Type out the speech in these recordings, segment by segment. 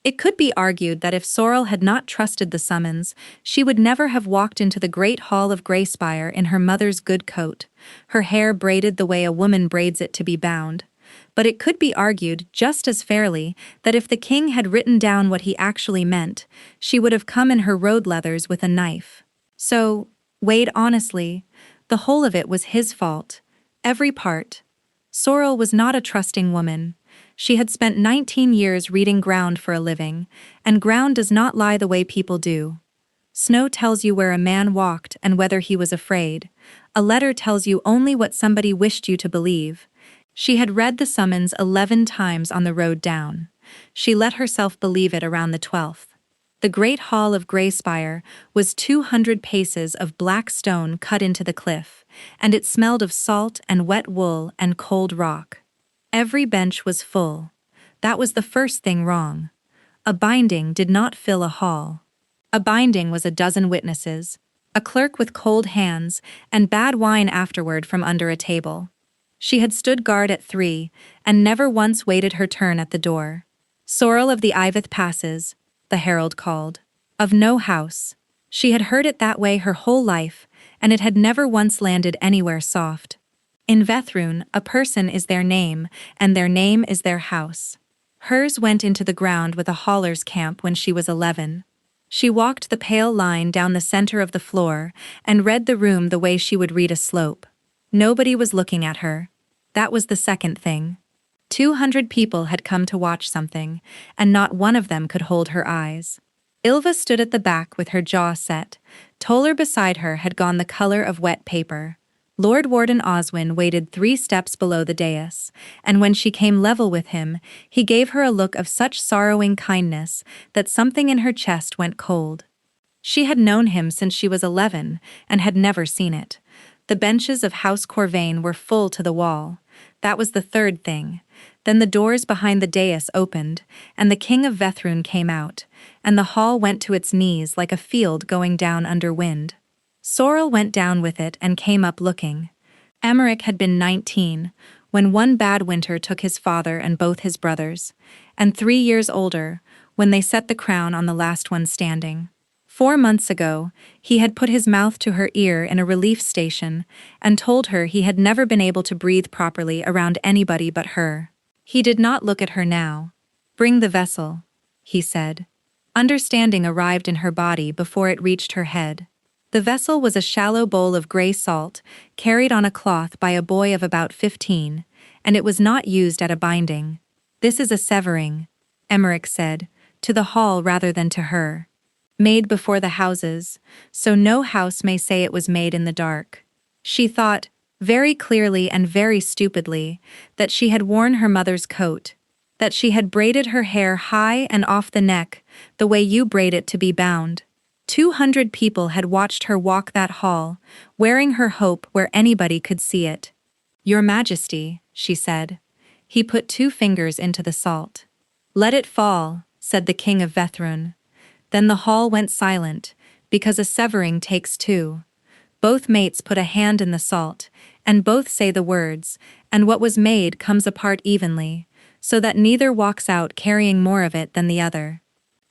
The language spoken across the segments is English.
It could be argued that if Sorrel had not trusted the summons, she would never have walked into the great hall of Greyspire in her mother's good coat, her hair braided the way a woman braids it to be bound. But it could be argued, just as fairly, that if the king had written down what he actually meant, she would have come in her road leathers with a knife. So, weighed honestly, the whole of it was his fault. Every part. Sorrel was not a trusting woman. She had spent 19 years reading Ground for a living, and Ground does not lie the way people do. Snow tells you where a man walked and whether he was afraid. A letter tells you only what somebody wished you to believe. She had read the summons 11 times on the road down. She let herself believe it around the 12th. The great hall of Greyspire was 200 paces of black stone cut into the cliff, and it smelled of salt and wet wool and cold rock. Every bench was full. That was the first thing wrong. A binding did not fill a hall. A binding was a dozen witnesses, a clerk with cold hands, and bad wine afterward from under a table. She had stood guard at 3, and never once waited her turn at the door. Sorrel of the Iveth Passes, the herald called. Of no house. She had heard it that way her whole life, and it had never once landed anywhere soft. In Vethrun, a person is their name, and their name is their house. Hers went into the ground with a hauler's camp when she was 11. She walked the pale line down the center of the floor and read the room the way she would read a slope. Nobody was looking at her. That was the second thing. 200 people had come to watch something, and not one of them could hold her eyes. Ylva stood at the back with her jaw set. Toller beside her had gone the color of wet paper. Lord Warden Oswin waited 3 steps below the dais, and when she came level with him, he gave her a look of such sorrowing kindness that something in her chest went cold. She had known him since she was 11, and had never seen it. The benches of House Corvain were full to the wall. That was the third thing. Then the doors behind the dais opened, and the King of Vethrun came out, and the hall went to its knees like a field going down under wind. Sorrel went down with it and came up looking. Emmerich had been 19, when one bad winter took his father and both his brothers, and 3 years older, when they set the crown on the last one standing. 4 months ago, he had put his mouth to her ear in a relief station and told her he had never been able to breathe properly around anybody but her. He did not look at her now. "Bring the vessel," he said. Understanding arrived in her body before it reached her head. The vessel was a shallow bowl of grey salt, carried on a cloth by a boy of about 15, and it was not used at a binding. "This is a severing," Emmerich said, to the hall rather than to her. "Made before the houses, so no house may say it was made in the dark." She thought, very clearly and very stupidly, that she had worn her mother's coat, that she had braided her hair high and off the neck, the way you braid it to be bound. 200 people had watched her walk that hall, wearing her hope where anybody could see it. "Your Majesty," she said. He put 2 fingers into the salt. "Let it fall," said the King of Vethrun. Then the hall went silent, because a severing takes 2. Both mates put a hand in the salt, and both say the words, and what was made comes apart evenly, so that neither walks out carrying more of it than the other.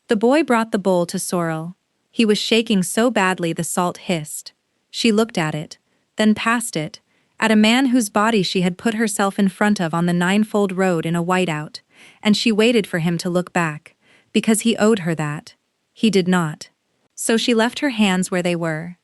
The boy brought the bowl to Sorrel. He was shaking so badly the salt hissed. She looked at it, then past it, at a man whose body she had put herself in front of on the Ninefold Road in a whiteout, and she waited for him to look back, because he owed her that. He did not. So she left her hands where they were.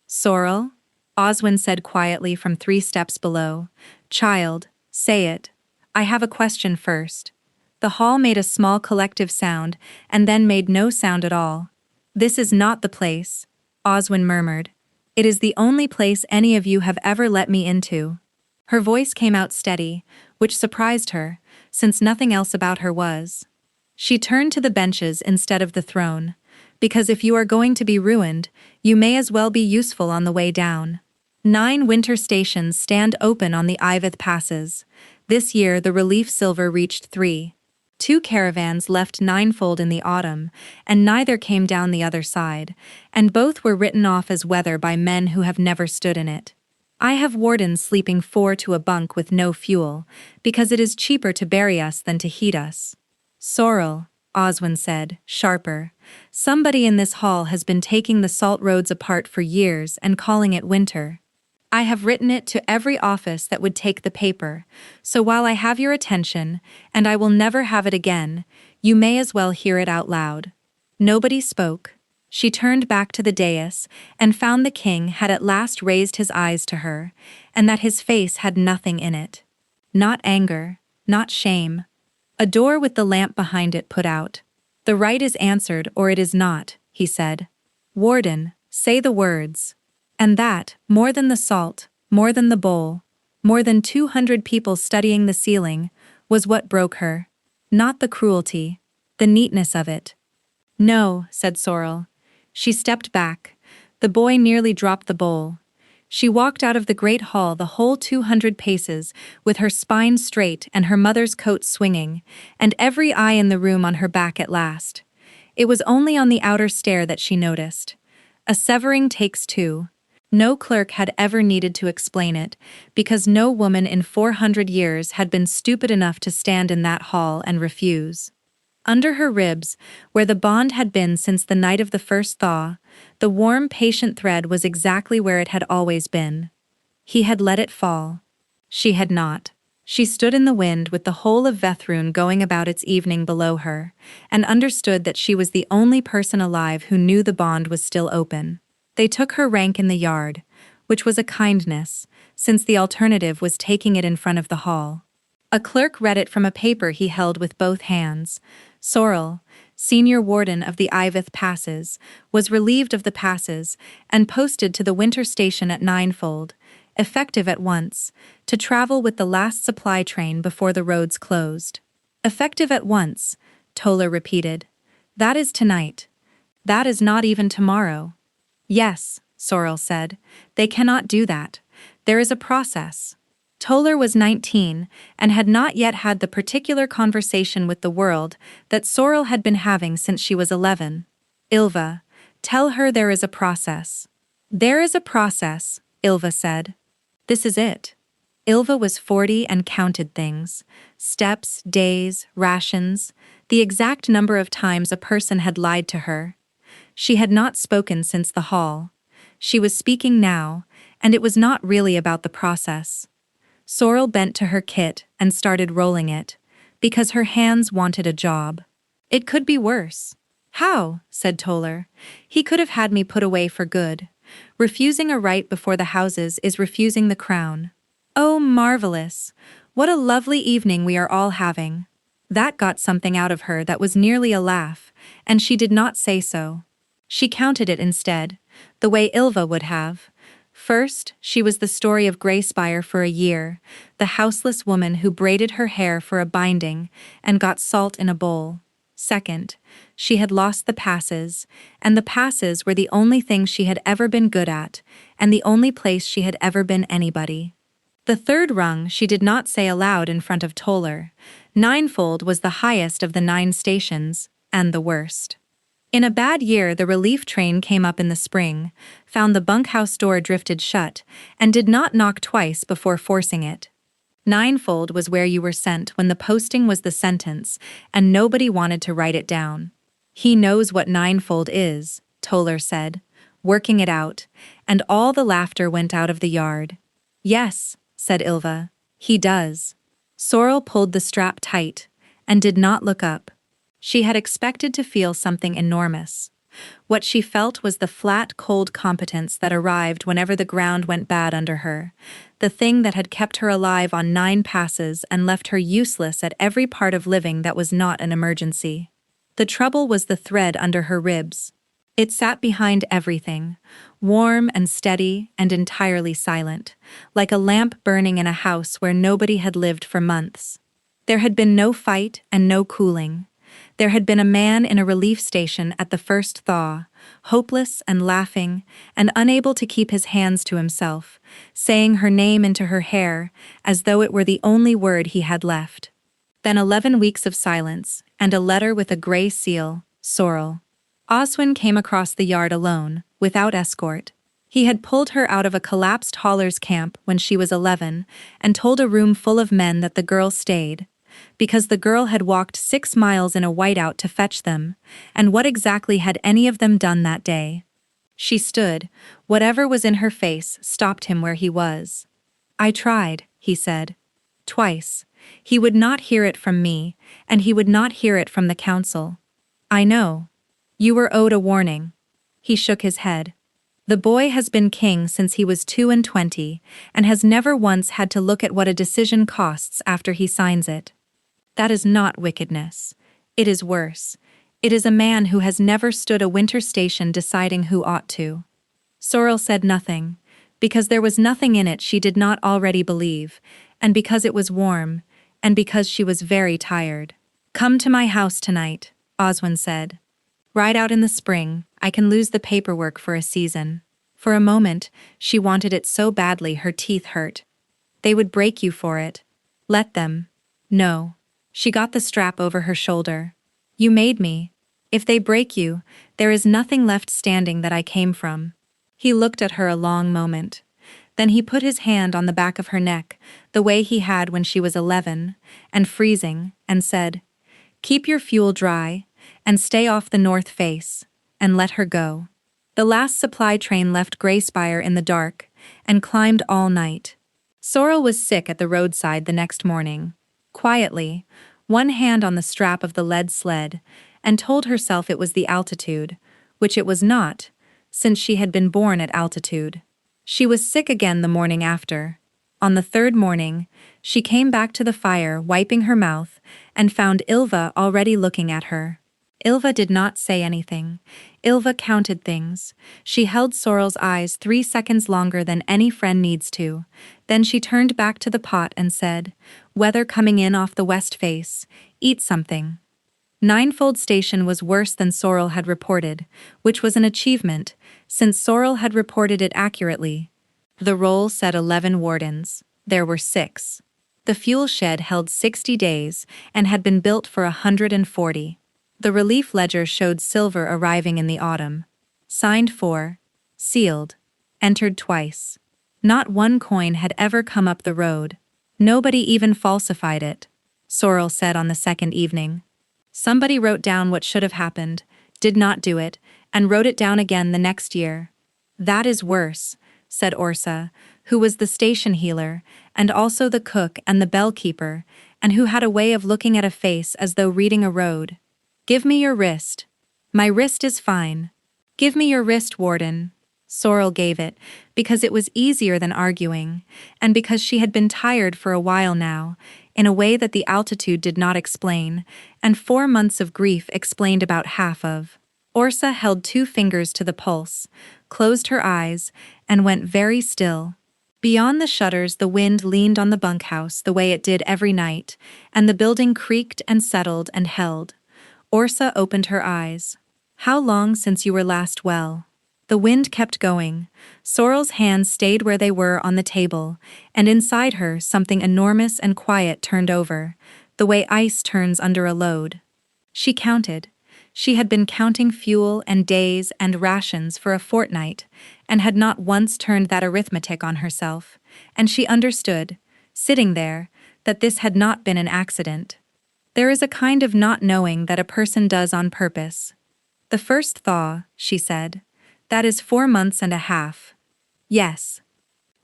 "Sorrel?" Oswin said quietly from 3 steps below. "Child, say it. I have a question first." The hall made a small collective sound, and then made no sound at all. "This is not the place," Oswin murmured. "It is the only place any of you have ever let me into." Her voice came out steady, which surprised her, since nothing else about her was. She turned to the benches instead of the throne, because if you are going to be ruined, you may as well be useful on the way down. 9 winter stations stand open on the Iveth Passes. This year the relief silver reached 3. 2 caravans left Ninefold in the autumn, and neither came down the other side, and both were written off as weather by men who have never stood in it. I have wardens sleeping 4 to a bunk with no fuel, because it is cheaper to bury us than to heat us. Sorrel, Oswin said, sharper. Somebody in this hall has been taking the salt roads apart for years and calling it winter. I have written it to every office that would take the paper, so while I have your attention, and I will never have it again, you may as well hear it out loud. Nobody spoke. She turned back to the dais and found the king had at last raised his eyes to her, and that his face had nothing in it. Not anger, not shame. A door with the lamp behind it put out. The right is answered or it is not, he said. Warden, say the words. And that, more than the salt, more than the bowl, more than 200 people studying the ceiling, was what broke her. Not the cruelty, the neatness of it. No, said Sorrel. She stepped back. The boy nearly dropped the bowl. She walked out of the great hall the whole 200 paces, with her spine straight and her mother's coat swinging, and every eye in the room on her back at last. It was only on the outer stair that she noticed. A severing takes two. No clerk had ever needed to explain it, because no woman in 400 years had been stupid enough to stand in that hall and refuse. Under her ribs, where the bond had been since the night of the first thaw, the warm, patient thread was exactly where it had always been. He had let it fall. She had not. She stood in the wind with the whole of Vethrun going about its evening below her, and understood that she was the only person alive who knew the bond was still open. They took her rank in the yard, which was a kindness, since the alternative was taking it in front of the hall. A clerk read it from a paper he held with both hands. Sorrel, senior warden of the Iveth Passes, was relieved of the passes and posted to the winter station at Ninefold, effective at once, to travel with the last supply train before the roads closed. Effective at once, Toller repeated. That is tonight. That is not even tomorrow. Yes, Sorrel said. They cannot do that. There is a process. Toller was 19 and had not yet had the particular conversation with the world that Sorrel had been having since she was 11. Ylva, tell her there is a process. There is a process, Ylva said. This is it. Ylva was 40 and counted things. Steps, days, rations, the exact number of times a person had lied to her. She had not spoken since the hall. She was speaking now, and it was not really about the process. Sorrel bent to her kit and started rolling it, because her hands wanted a job. It could be worse. How? Said Toller. He could have had me put away for good. Refusing a right before the houses is refusing the crown. Oh, marvelous! What a lovely evening we are all having. That got something out of her that was nearly a laugh, and she did not say so. She counted it instead, the way Ylva would have. First, she was the story of Greyspire for a year, the houseless woman who braided her hair for a binding and got salt in a bowl. Second, she had lost the passes, and the passes were the only thing she had ever been good at, and the only place she had ever been anybody. The third rung she did not say aloud in front of Toller. Ninefold was the highest of the 9 stations, and the worst. In a bad year the relief train came up in the spring, found the bunkhouse door drifted shut, and did not knock twice before forcing it. Ninefold was where you were sent when the posting was the sentence, and nobody wanted to write it down. He knows what Ninefold is, Toller said, working it out, and all the laughter went out of the yard. Yes, said Ylva, he does. Sorrel pulled the strap tight, and did not look up. She had expected to feel something enormous. What she felt was the flat, cold competence that arrived whenever the ground went bad under her, the thing that had kept her alive on 9 passes and left her useless at every part of living that was not an emergency. The trouble was the thread under her ribs. It sat behind everything, warm and steady and entirely silent, like a lamp burning in a house where nobody had lived for months. There had been no fight and no cooling. There had been a man in a relief station at the first thaw, hopeless and laughing, and unable to keep his hands to himself, saying her name into her hair as though it were the only word he had left. Then 11 weeks of silence, and a letter with a grey seal, Sorrel. Oswin came across the yard alone, without escort. He had pulled her out of a collapsed hauler's camp when she was 11, and told a room full of men that the girl stayed. because the girl had walked 6 miles in a whiteout to fetch them, and what exactly had any of them done that day? She stood. Whatever was in her face stopped him where he was. "I tried," he said. "Twice. He would not hear it from me, and he would not hear it from the council." "I know. You were owed a warning." He shook his head. "The boy has been king since he was 22, and has never once had to look at what a decision costs after he signs it. That is not wickedness. It is worse. It is a man who has never stood a winter station deciding who ought to." Sorrel said nothing, because there was nothing in it she did not already believe, and because it was warm, and because she was very tired. "Come to my house tonight," Oswin said. "Ride out in the spring. I can lose the paperwork for a season." For a moment, she wanted it so badly her teeth hurt. "They would break you for it." "Let them." "No." She got the strap over her shoulder. "You made me. If they break you, there is nothing left standing that I came from." He looked at her a long moment. Then he put his hand on the back of her neck, the way he had when she was 11, and freezing, and said, "Keep your fuel dry, and stay off the north face, and let her go." The last supply train left Greyspire in the dark, and climbed all night. Sorrel was sick at the roadside the next morning. Quietly, one hand on the strap of the lead sled, and told herself it was the altitude, which it was not, since she had been born at altitude. She was sick again the morning after. On the third morning, she came back to the fire wiping her mouth, and found Ylva already looking at her. Ylva did not say anything. Ylva counted things. She held Sorrel's eyes 3 seconds longer than any friend needs to. Then she turned back to the pot and said, "Weather coming in off the west face. Eat something." Ninefold Station was worse than Sorrel had reported, which was an achievement, since Sorrel had reported it accurately. The roll said 11 wardens. There were 6. The fuel shed held 60 days and had been built for 140. The relief ledger showed silver arriving in the autumn. Signed for. Sealed. Entered twice. Not one coin had ever come up the road. Nobody even falsified it, Sorrel said on the second evening. Somebody wrote down what should have happened, did not do it, and wrote it down again the next year. "That is worse," said Orsa, who was the station healer, and also the cook and the bellkeeper, and who had a way of looking at a face as though reading a road. "Give me your wrist." "My wrist is fine." "Give me your wrist, Warden." Sorrel gave it, because it was easier than arguing, and because she had been tired for a while now, in a way that the altitude did not explain, and 4 months of grief explained about half of. Orsa held 2 fingers to the pulse, closed her eyes, and went very still. Beyond the shutters the wind leaned on the bunkhouse the way it did every night, and the building creaked and settled and held. Orsa opened her eyes. "How long since you were last well?" The wind kept going. Sorrel's hands stayed where they were on the table, and inside her something enormous and quiet turned over, the way ice turns under a load. She counted. She had been counting fuel and days and rations for a fortnight, and had not once turned that arithmetic on herself, and she understood, sitting there, that this had not been an accident. There is a kind of not knowing that a person does on purpose. "The first thaw," she said. "That is 4 months and a half." "Yes."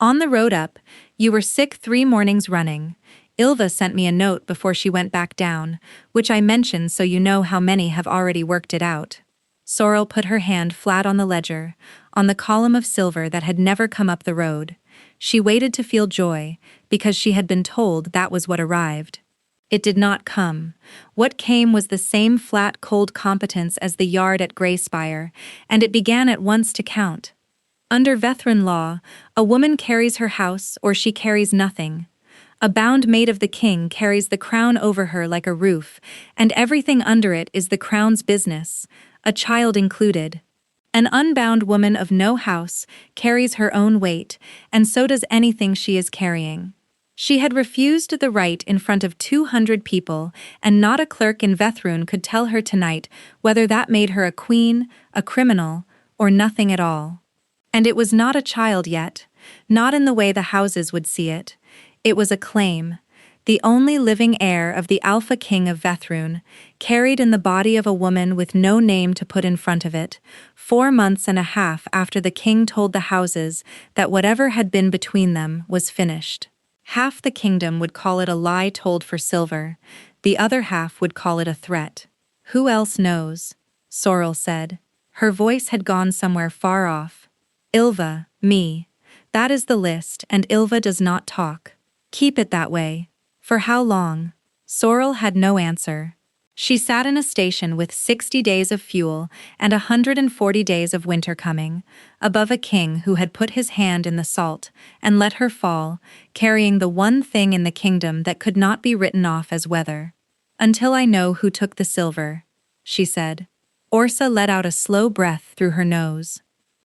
"On the road up, you were sick 3 mornings running. Ylva sent me a note before she went back down, which I mentioned so you know how many have already worked it out." Sorrel put her hand flat on the ledger, on the column of silver that had never come up the road. She waited to feel joy, because she had been told that was what arrived. It did not come. What came was the same flat, cold competence as the yard at Greyspire, and it began at once to count. Under Vethran law, a woman carries her house or she carries nothing. A bound maid of the king carries the crown over her like a roof, and everything under it is the crown's business, a child included. An unbound woman of no house carries her own weight, and so does anything she is carrying. She had refused the right in front of 200 people, and not a clerk in Vethrun could tell her tonight whether that made her a queen, a criminal, or nothing at all. And it was not a child yet, not in the way the houses would see it. It was a claim. the only living heir of the Alpha King of Vethrun, carried in the body of a woman with no name to put in front of it, 4 months and a half after the king told the houses that whatever had been between them was finished. Half the kingdom would call it a lie told for silver, the other half would call it a threat. Who else knows? Sorrel said. Her voice had gone somewhere far off. Ylva, me. That is the list, and Ylva does not talk. Keep it that way. For how long? Sorrel had no answer. She sat in a station with 60 days of fuel and 140 days of winter coming, above a king who had put his hand in the salt and let her fall, carrying the one thing in the kingdom that could not be written off as weather. Until I know who took the silver, she said. Orsa let out a slow breath through her nose.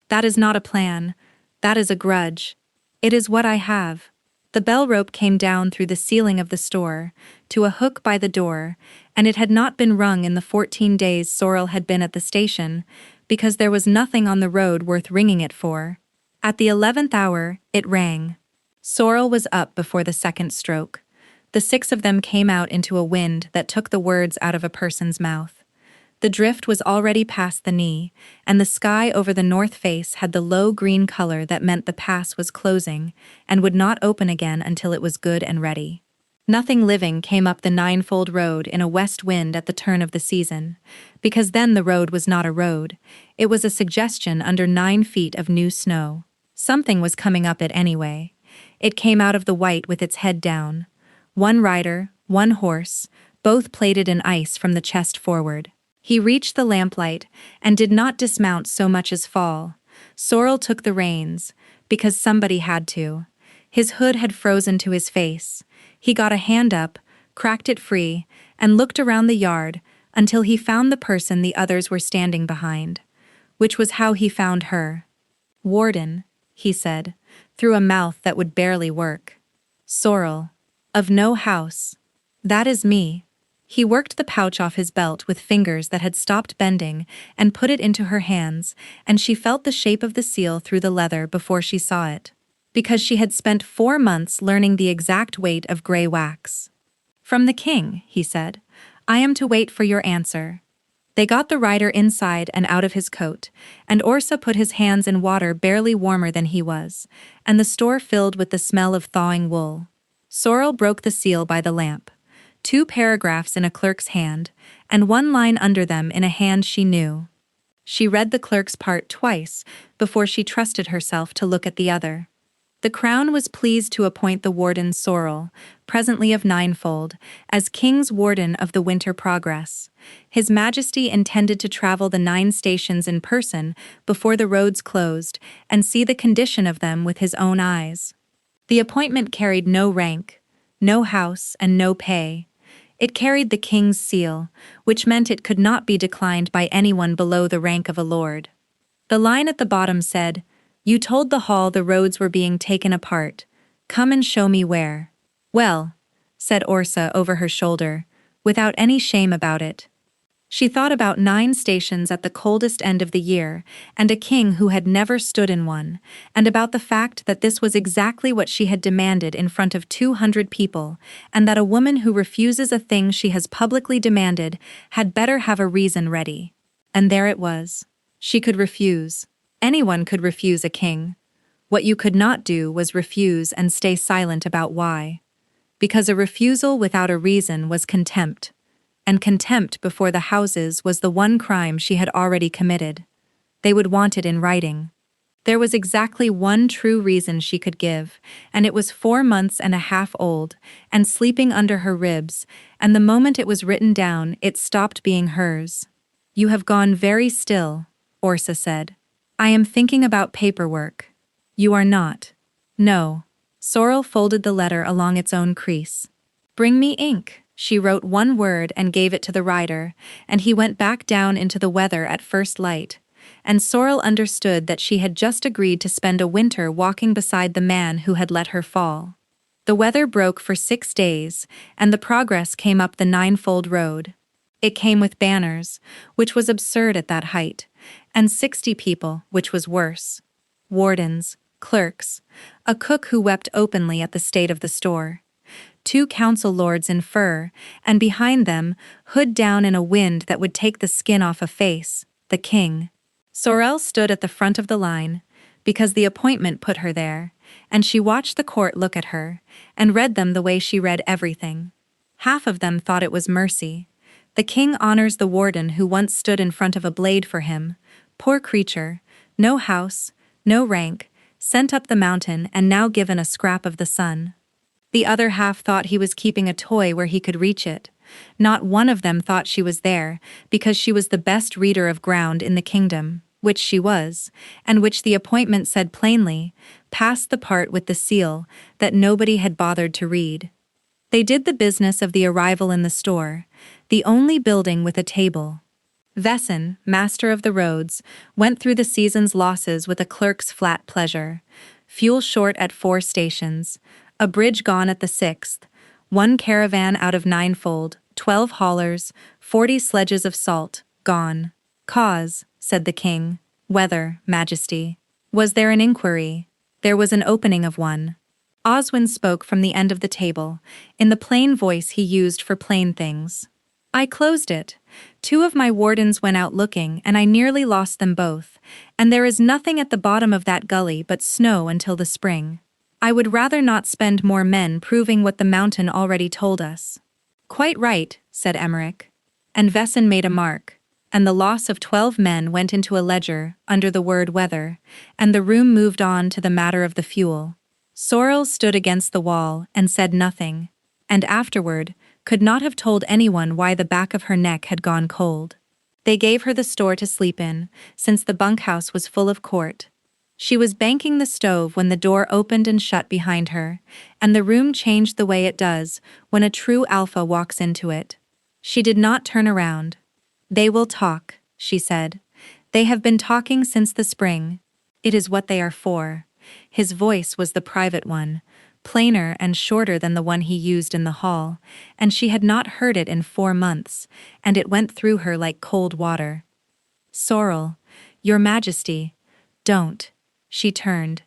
That is not a plan. That is a grudge. It is what I have. The bell rope came down through the ceiling of the store, to a hook by the door, and it had not been rung in the 14 days Sorrel had been at the station, because there was nothing on the road worth ringing it for. At the 11th hour, it rang. Sorrel was up before the second stroke. The 6 of them came out into a wind that took the words out of a person's mouth. The drift was already past the knee, and the sky over the north face had the low green color that meant the pass was closing and would not open again until it was good and ready. Nothing living came up the ninefold road in a west wind at the turn of the season, because then the road was not a road, it was a suggestion under 9 feet of new snow. Something was coming up it anyway. It came out of the white with its head down. 1 rider, 1 horse, both plated in ice from the chest forward. He reached the lamplight and did not dismount so much as fall. Sorrel took the reins, because somebody had to. His hood had frozen to his face. He got a hand up, cracked it free, and looked around the yard until he found the person the others were standing behind. Which was how he found her. Warden, he said, through a mouth that would barely work. Sorrel. Of no house. That is me. He worked the pouch off his belt with fingers that had stopped bending and put it into her hands, and she felt the shape of the seal through the leather before she saw it. Because she had spent 4 months learning the exact weight of gray wax. From the king, he said. I am to wait for your answer. They got the rider inside and out of his coat, and Orsa put his hands in water barely warmer than he was, and the store filled with the smell of thawing wool. Sorrel broke the seal by the lamp. 2 paragraphs in a clerk's hand, and 1 line under them in a hand she knew. She read the clerk's part twice before she trusted herself to look at the other. The crown was pleased to appoint the warden Sorrel, presently of Ninefold, as king's warden of the winter progress. His Majesty intended to travel the 9 stations in person before the roads closed and see the condition of them with his own eyes. The appointment carried no rank, no house, and no pay. It carried the king's seal, which meant it could not be declined by anyone below the rank of a lord. The line at the bottom said, You told the hall the roads were being taken apart. Come and show me where. Well, said Orsa over her shoulder, without any shame about it. She thought about 9 stations at the coldest end of the year, and a king who had never stood in one, and about the fact that this was exactly what she had demanded in front of 200 people, and that a woman who refuses a thing she has publicly demanded had better have a reason ready. And there it was. She could refuse. Anyone could refuse a king. What you could not do was refuse and stay silent about why. Because a refusal without a reason was contempt. And contempt before the houses was the one crime she had already committed. They would want it in writing. There was exactly one true reason she could give, and it was 4 months and a half old, and sleeping under her ribs, and the moment it was written down, it stopped being hers. You have gone very still, Orsa said. I am thinking about paperwork. You are not. No. Sorrel folded the letter along its own crease. Bring me ink. She wrote 1 word and gave it to the rider, and he went back down into the weather at first light, and Sorrel understood that she had just agreed to spend a winter walking beside the man who had let her fall. The weather broke for 6 days, and the progress came up the Ninefold road. It came with banners, which was absurd at that height, and 60 people, which was worse. Wardens, clerks, a cook who wept openly at the state of the store. 2 council lords in fur, and behind them, hood down in a wind that would take the skin off a face, the king. Sorel stood at the front of the line, because the appointment put her there, and she watched the court look at her, and read them the way she read everything. Half of them thought it was mercy. The king honors the warden who once stood in front of a blade for him. Poor creature, no house, no rank, sent up the mountain and now given a scrap of the sun. The other half thought he was keeping a toy where he could reach it. Not one of them thought she was there, because she was the best reader of ground in the kingdom, which she was, and which the appointment said plainly, past the part with the seal, that nobody had bothered to read. They did the business of the arrival in the store, the only building with a table. Wesen, master of the roads, went through the season's losses with a clerk's flat pleasure. Fuel short at 4 stations, a bridge gone at the 6th, 1 caravan out of 9-fold, 12 haulers, 40 sledges of salt, gone. Cause, said the king. Whether, Majesty. Was there an inquiry? There was an opening of one. Oswin spoke from the end of the table, in the plain voice he used for plain things. I closed it. 2 of my wardens went out looking, and I nearly lost them both, and there is nothing at the bottom of that gully but snow until the spring. I would rather not spend more men proving what the mountain already told us. Quite right, said Emmerich. And Wesen made a mark, and the loss of 12 men went into a ledger under the word weather, and the room moved on to the matter of the fuel. Sorel stood against the wall and said nothing, and afterward could not have told anyone why the back of her neck had gone cold. They gave her the store to sleep in, since the bunkhouse was full of court. She was banking the stove when the door opened and shut behind her, and the room changed the way it does when a true alpha walks into it. She did not turn around. They will talk, she said. They have been talking since the spring. It is what they are for. His voice was the private one, plainer and shorter than the one he used in the hall, and she had not heard it in 4 months, and it went through her like cold water. Sorel, your Majesty, don't. She turned.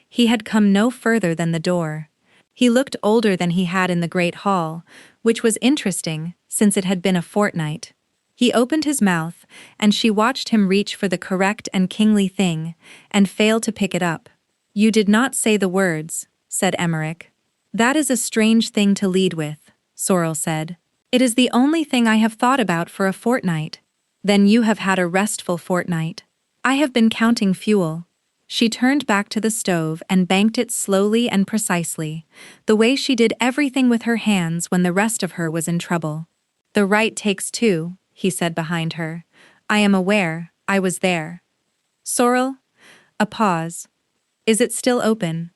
He had come no further than the door. He looked older than he had in the great hall, which was interesting, since it had been a fortnight. He opened his mouth, and she watched him reach for the correct and kingly thing, and fail to pick it up. You did not say the words, said Emmerich. That is a strange thing to lead with, Sorel said. It is the only thing I have thought about for a fortnight. Then you have had a restful fortnight. I have been counting fuel. She turned back to the stove and banked it slowly and precisely, the way she did everything with her hands when the rest of her was in trouble. The right takes 2, he said behind her. I am aware, I was there. Sorel? A pause. Is it still open?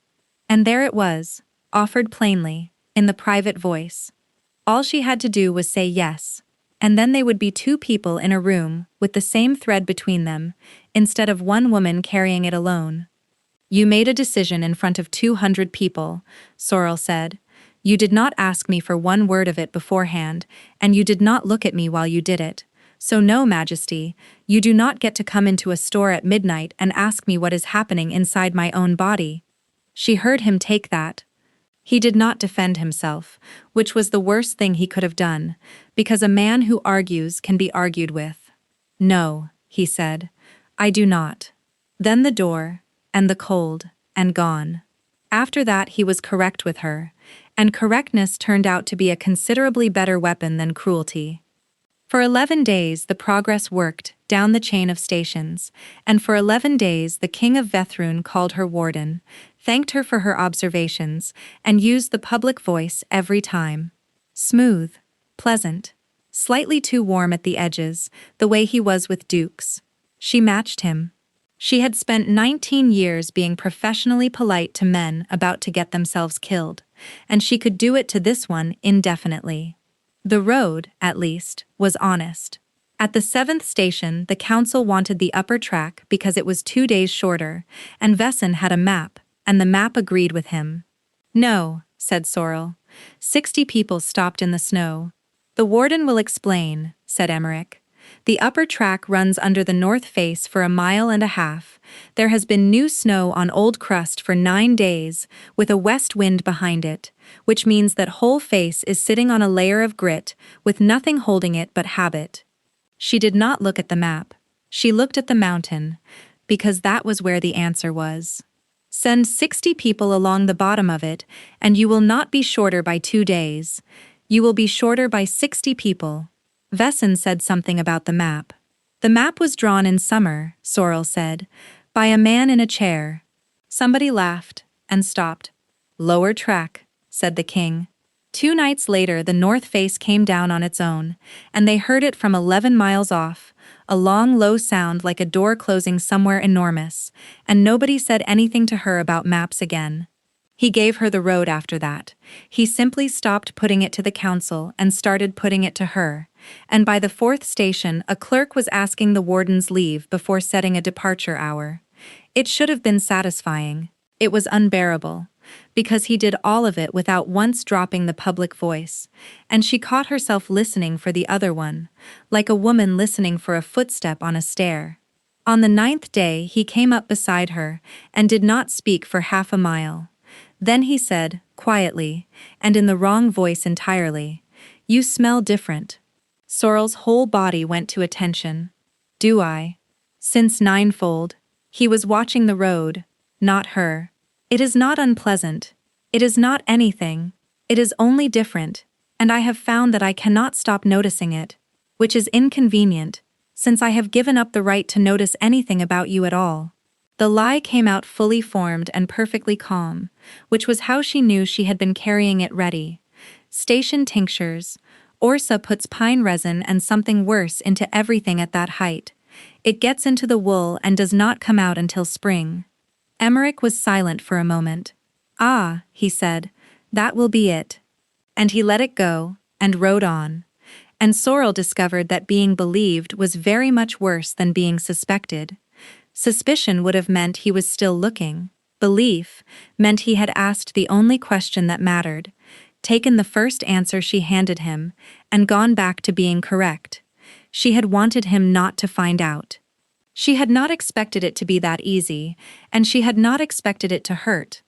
And there it was, offered plainly, in the private voice. All she had to do was say yes, and then they would be 2 people in a room with the same thread between them, instead of 1 woman carrying it alone. You made a decision in front of 200 people, Sorel said. You did not ask me for 1 word of it beforehand, and you did not look at me while you did it. So no, Majesty, you do not get to come into a store at midnight and ask me what is happening inside my own body. She heard him take that. He did not defend himself, which was the worst thing he could have done, because a man who argues can be argued with. No, he said, I do not. Then the door, and the cold, and gone. After that he was correct with her, and correctness turned out to be a considerably better weapon than cruelty. For 11 days the progress worked down the chain of stations, and for 11 days the king of Vethrun called her warden, thanked her for her observations, and used the public voice every time. Smooth, pleasant, slightly too warm at the edges, the way he was with dukes. She matched him. She had spent 19 years being professionally polite to men about to get themselves killed, and she could do it to this one indefinitely. The road, at least, was honest. At the 7th station the council wanted the upper track because it was 2 days shorter, and Wesen had a map, and the map agreed with him. No, said Sorel. 60 people stopped in the snow. The warden will explain, said Emmerich. The upper track runs under the north face for 1.5 miles. There has been new snow on old crust for 9 days, with a west wind behind it, which means that whole face is sitting on a layer of grit, with nothing holding it but habit. She did not look at the map. She looked at the mountain, because that was where the answer was. Send 60 people along the bottom of it, and you will not be shorter by 2 days. You will be shorter by 60 people. Vesson said something about the map. The map was drawn in summer, Sorrel said, by a man in a chair. Somebody laughed and stopped. Lower track, said the king. 2 nights later the north face came down on its own, and they heard it from 11 miles off, a long low sound like a door closing somewhere enormous, and nobody said anything to her about maps again. He gave her the road after that. He simply stopped putting it to the council and started putting it to her, and by the 4th station a clerk was asking the warden's leave before setting a departure hour. It should have been satisfying. It was unbearable, because he did all of it without once dropping the public voice, and she caught herself listening for the other one, like a woman listening for a footstep on a stair. On the 9th day he came up beside her and did not speak for half a mile. Then he said, quietly, and in the wrong voice entirely, "You smell different." Sorrel's whole body went to attention. Do I? Since ninefold. He was watching the road, not her. It is not unpleasant. It is not anything. It is only different, and I have found that I cannot stop noticing it, which is inconvenient, since I have given up the right to notice anything about you at all. The lie came out fully formed and perfectly calm, which was how she knew she had been carrying it ready. Station tinctures. Orsa puts pine resin and something worse into everything at that height. It gets into the wool and does not come out until spring. Emmerich was silent for a moment. Ah, he said, that will be it. And he let it go, and rode on. And Sorrel discovered that being believed was very much worse than being suspected. Suspicion would have meant he was still looking. Belief meant he had asked the only question that mattered, taken the first answer she handed him, and gone back to being correct. She had wanted him not to find out. She had not expected it to be that easy, and she had not expected it to hurt.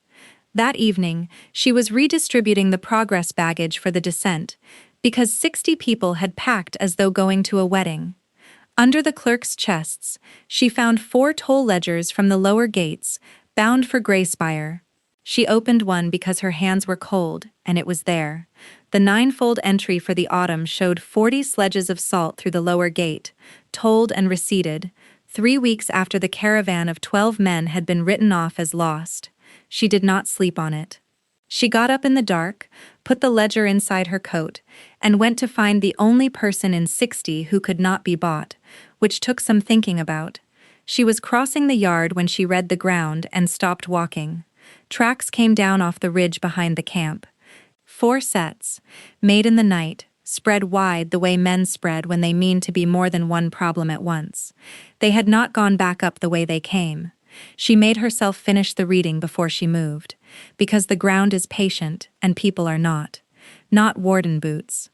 That evening, she was redistributing the progress baggage for the descent, because 60 people had packed as though going to a wedding. Under the clerks' chests, she found 4 toll ledgers from the lower gates, bound for Grayspire. She opened one because her hands were cold, and it was there. The 9-fold entry for the autumn showed 40 sledges of salt through the lower gate, tolled and receipted, 3 weeks after the caravan of 12 men had been written off as lost. She did not sleep on it. She got up in the dark, put the ledger inside her coat, and went to find the only person in 60 who could not be bought, which took some thinking about. She was crossing the yard when she read the ground and stopped walking. Tracks came down off the ridge behind the camp. 4 sets, made in the night, spread wide the way men spread when they mean to be more than one problem at once. They had not gone back up the way they came. She made herself finish the reading before she moved, because the ground is patient and people are not. Not warden boots.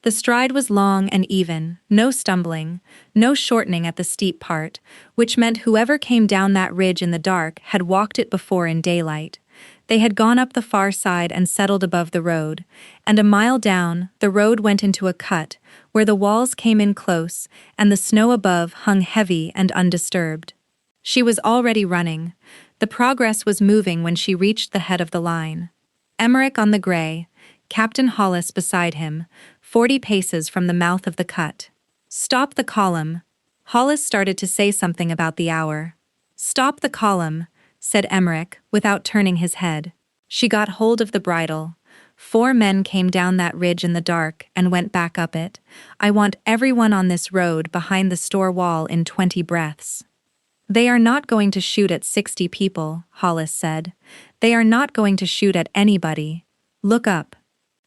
The stride was long and even, no stumbling, no shortening at the steep part, which meant whoever came down that ridge in the dark had walked it before in daylight. They had gone up the far side and settled above the road, and a mile down, the road went into a cut, where the walls came in close, and the snow above hung heavy and undisturbed. She was already running. The progress was moving when she reached the head of the line. Emmerich on the gray, Captain Hollis beside him, 40 paces from the mouth of the cut. Stop the column. Hollis started to say something about the hour. Stop the column, said Emmerich, without turning his head. She got hold of the bridle. 4 men came down that ridge in the dark and went back up it. I want everyone on this road behind the store wall in 20 breaths. They are not going to shoot at 60 people, Hollis said. They are not going to shoot at anybody. Look up.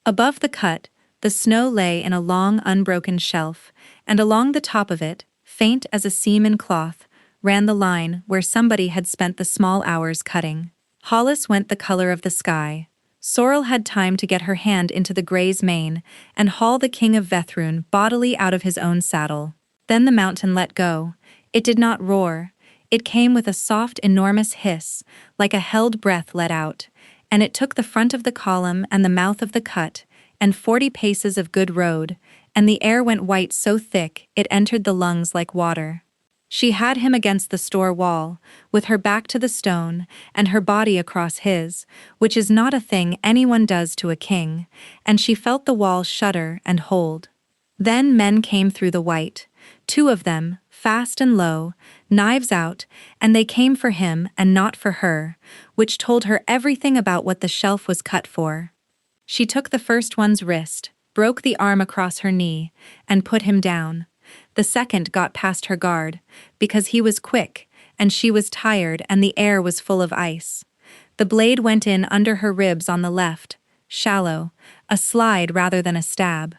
Above the cut, the snow lay in a long unbroken shelf, and along the top of it, faint as a seam in cloth, ran the line where somebody had spent the small hours cutting. Hollis went the color of the sky. Sorrel had time to get her hand into the gray's mane and haul the king of Vethrun bodily out of his own saddle. Then the mountain let go. It did not roar. It came with a soft, enormous hiss, like a held breath let out, and it took the front of the column and the mouth of the cut, and 40 paces of good road, and the air went white so thick it entered the lungs like water. She had him against the store wall, with her back to the stone, and her body across his, which is not a thing anyone does to a king, and she felt the wall shudder and hold. Then men came through the white, 2 of them, fast and low, knives out, and they came for him and not for her, which told her everything about what the shelf was cut for. She took the first one's wrist, broke the arm across her knee, and put him down. The second got past her guard, because he was quick, and she was tired and the air was full of ice. The blade went in under her ribs on the left, shallow, a slide rather than a stab.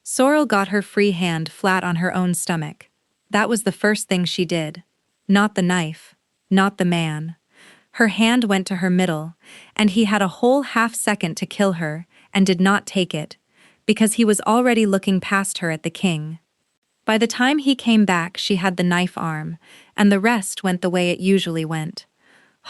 Sorrel got her free hand flat on her own stomach. That was the first thing she did. Not the knife, not the man. Her hand went to her middle, and he had a whole half-second to kill her, and did not take it, because he was already looking past her at the king. By the time he came back, she had the knife arm, and the rest went the way it usually went.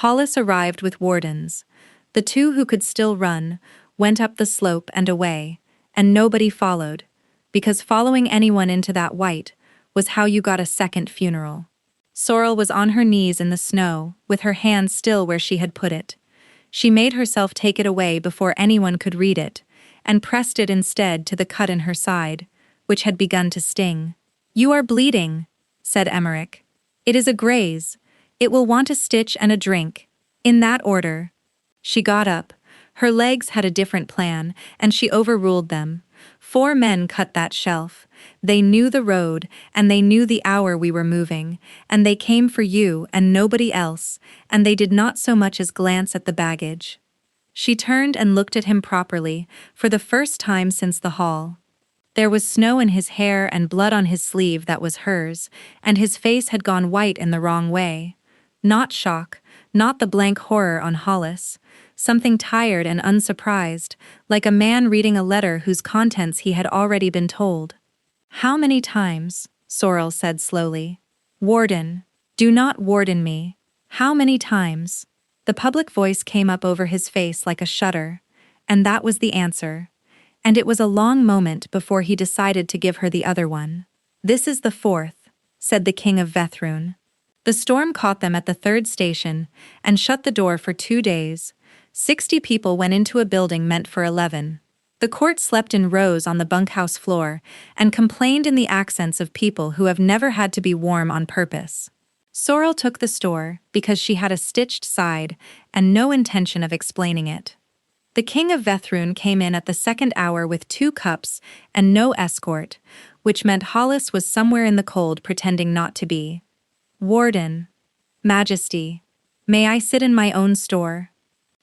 Hollis arrived with wardens. The 2 who could still run went up the slope and away, and nobody followed, because following anyone into that white was how you got a second funeral. Sorrel was on her knees in the snow, with her hand still where she had put it. She made herself take it away before anyone could read it, and pressed it instead to the cut in her side, which had begun to sting. "You are bleeding," said Emmerich. "It is a graze. It will want a stitch and a drink. In that order." She got up. Her legs had a different plan, and she overruled them. 4 men cut that shelf. They knew the road, and they knew the hour we were moving, and they came for you and nobody else, and they did not so much as glance at the baggage. She turned and looked at him properly, for the first time since the hall. There was snow in his hair and blood on his sleeve that was hers, and his face had gone white in the wrong way. Not shock, not the blank horror on Hollis. Something tired and unsurprised, like a man reading a letter whose contents he had already been told. "How many times?" Sorrel said slowly. "Warden. Do not warden me. How many times?" The public voice came up over his face like a shudder, and that was the answer. And it was a long moment before he decided to give her the other one. "This is the 4th, said the king of Vethrun. The storm caught them at the 3rd station, and shut the door for 2 days. 60 people went into a building meant for 11. The court slept in rows on the bunkhouse floor, and complained in the accents of people who have never had to be warm on purpose. Sorrel took the store, because she had a stitched side, and no intention of explaining it. The king of Vethrun came in at the 2nd hour with 2 cups and no escort, which meant Hollis was somewhere in the cold pretending not to be. "Warden. Majesty. May I sit in my own store?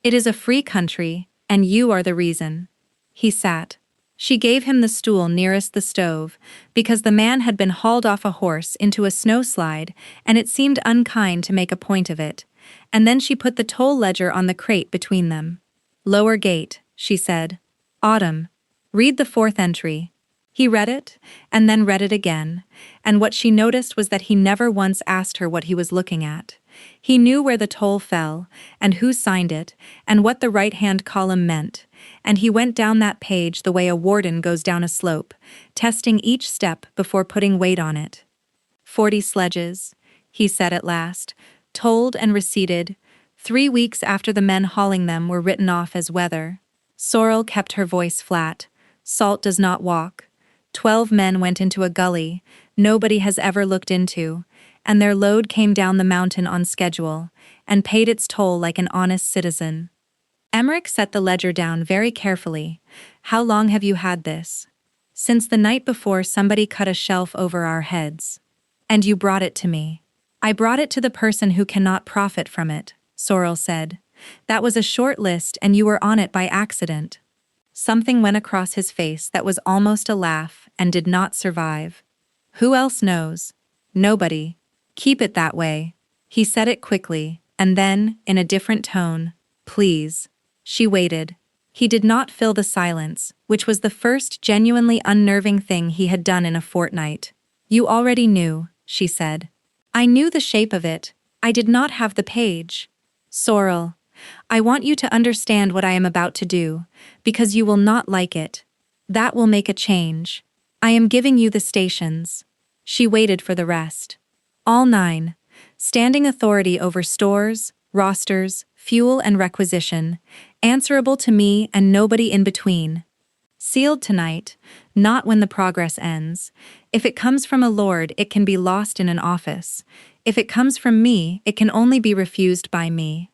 It is a free country, and you are the reason." He sat. She gave him the stool nearest the stove, because the man had been hauled off a horse into a snowslide, and it seemed unkind to make a point of it, and then she put the toll ledger on the crate between them. "Lower gate," she said. "Autumn. Read the 4th entry." He read it, and then read it again, and what she noticed was that he never once asked her what he was looking at. He knew where the toll fell, and who signed it, and what the right-hand column meant, and he went down that page the way a warden goes down a slope, testing each step before putting weight on it. 40 sledges, he said at last, tolled and receipted. 3 weeks after the men hauling them were written off as weather. Sorrel kept her voice flat. Salt does not walk. 12 men went into a gully nobody has ever looked into, and their load came down the mountain on schedule, and paid its toll like an honest citizen. Emmerich set the ledger down very carefully. "How long have you had this?" "Since the night before somebody cut a shelf over our heads." "And you brought it to me." "I brought it to the person who cannot profit from it," Sorrel said. "That was a short list and you were on it by accident." Something went across his face that was almost a laugh and did not survive. "Who else knows?" "Nobody." "Keep it that way." He said it quickly, and then, in a different tone, "Please." She waited. He did not fill the silence, which was the first genuinely unnerving thing he had done in a fortnight. You already knew, she said. I knew the shape of it. I did not have the page. Sorrel, I want you to understand what I am about to do, because you will not like it. That will make a change. I am giving you the stations. She waited for the rest. All 9. Standing authority over stores, rosters, fuel and requisition, answerable to me and nobody in between. Sealed tonight, not when the progress ends. If it comes from a lord, it can be lost in an office. If it comes from me, it can only be refused by me.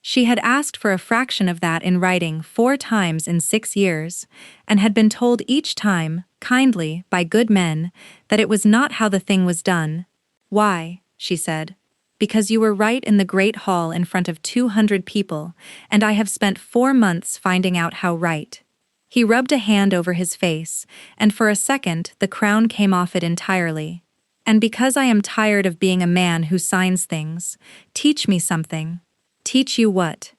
She had asked for a fraction of that in writing 4 times in 6 years, and had been told each time, kindly, by good men, that it was not how the thing was done. Why, she said. Because you were right in the great hall in front of 200 people, and I have spent 4 months finding out how right. He rubbed a hand over his face, and for a second the crown came off it entirely. And because I am tired of being a man who signs things, teach me something. Teach you what?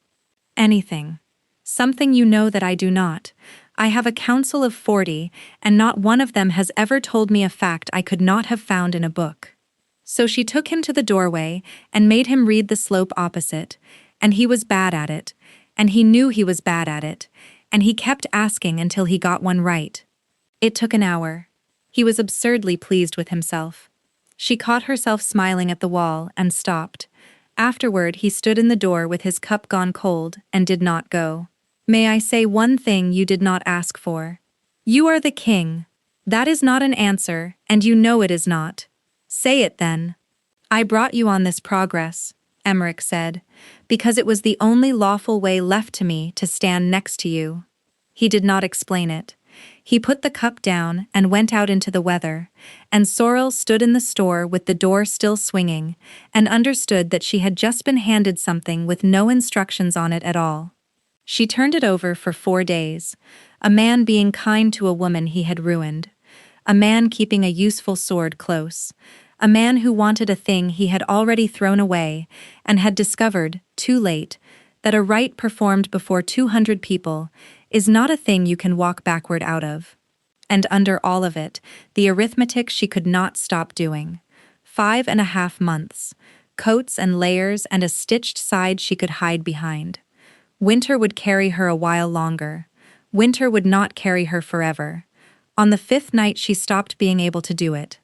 Anything. Something you know that I do not. I have a council of 40, and not one of them has ever told me a fact I could not have found in a book. So she took him to the doorway and made him read the slope opposite, and he was bad at it, and he knew he was bad at it, and he kept asking until he got one right. It took an hour. He was absurdly pleased with himself. She caught herself smiling at the wall and stopped. Afterward, he stood in the door with his cup gone cold and did not go. May I say one thing you did not ask for? You are the king. That is not an answer, and you know it is not. Say it then. I brought you on this progress, Emmerich said, because it was the only lawful way left to me to stand next to you. He did not explain it. He put the cup down and went out into the weather, and Sorrel stood in the store with the door still swinging, and understood that she had just been handed something with no instructions on it at all. She turned it over for 4 days, a man being kind to a woman he had ruined, a man keeping a useful sword close, a man who wanted a thing he had already thrown away and had discovered, too late, that a rite performed before 200 people is not a thing you can walk backward out of. And under all of it, the arithmetic she could not stop doing. 5.5 months, coats and layers and a stitched side she could hide behind. Winter would carry her a while longer. Winter would not carry her forever. On the 5th night she stopped being able to do it.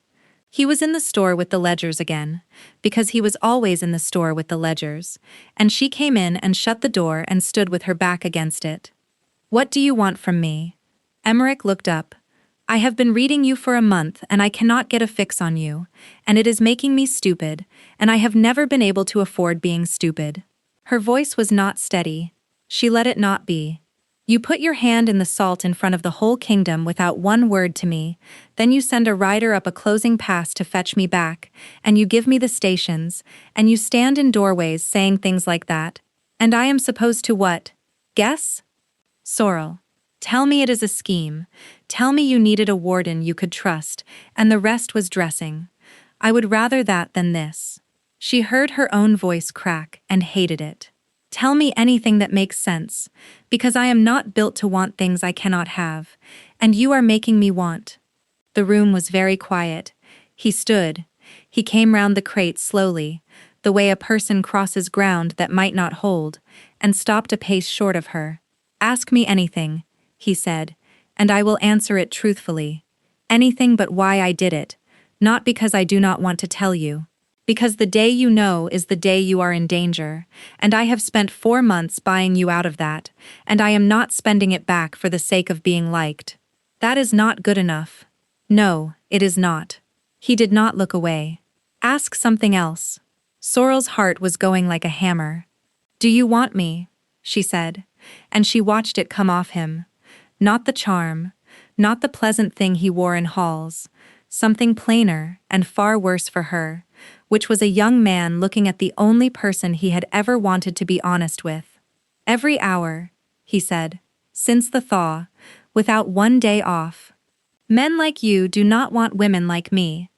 He was in the store with the ledgers again, because he was always in the store with the ledgers, and she came in and shut the door and stood with her back against it. What do you want from me? Emmerich looked up. I have been reading you for a month and I cannot get a fix on you, and it is making me stupid, and I have never been able to afford being stupid. Her voice was not steady. She let it not be. You put your hand in the salt in front of the whole kingdom without one word to me, then you send a rider up a closing pass to fetch me back, and you give me the stations, and you stand in doorways saying things like that. And I am supposed to what? Guess? Sorrel. Tell me it is a scheme. Tell me you needed a warden you could trust, and the rest was dressing. I would rather that than this. She heard her own voice crack and hated it. Tell me anything that makes sense, because I am not built to want things I cannot have, and you are making me want. The room was very quiet. He stood. He came round the crate slowly, the way a person crosses ground that might not hold, and stopped a pace short of her. Ask me anything, he said, and I will answer it truthfully. Anything but why I did it, not because I do not want to tell you. Because the day you know is the day you are in danger, and I have spent 4 months buying you out of that, and I am not spending it back for the sake of being liked. That is not good enough. No, it is not. He did not look away. Ask something else. Sorrel's heart was going like a hammer. Do you want me? She said, and she watched it come off him. Not the charm, not the pleasant thing he wore in halls, something plainer and far worse for her, which was a young man looking at the only person he had ever wanted to be honest with. Every hour, he said, since the thaw, without one day off. Men like you do not want women like me.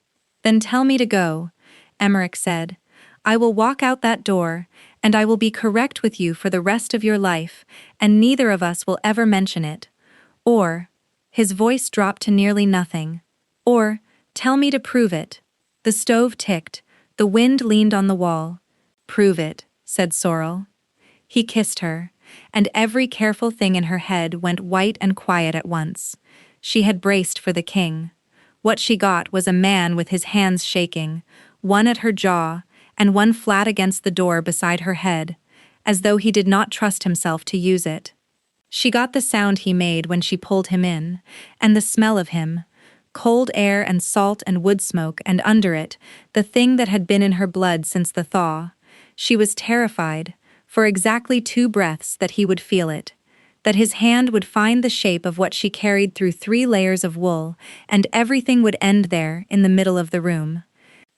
Then tell me to go, Emmerich said. I will walk out that door, and I will be correct with you for the rest of your life, and neither of us will ever mention it. Or, his voice dropped to nearly nothing. Or, Tell me to prove it. The stove ticked, the wind leaned on the wall. Prove it, said Sorrel. He kissed her, and every careful thing in her head went white and quiet at once. She had braced for the king. What she got was a man with his hands shaking, one at her jaw, and one flat against the door beside her head, as though he did not trust himself to use it. She got the sound he made when she pulled him in, and the smell of him, cold air and salt and wood smoke, and under it, the thing that had been in her blood since the thaw. She was terrified, for exactly 2 breaths, that he would feel it, that his hand would find the shape of what she carried through 3 layers of wool, and everything would end there in the middle of the room.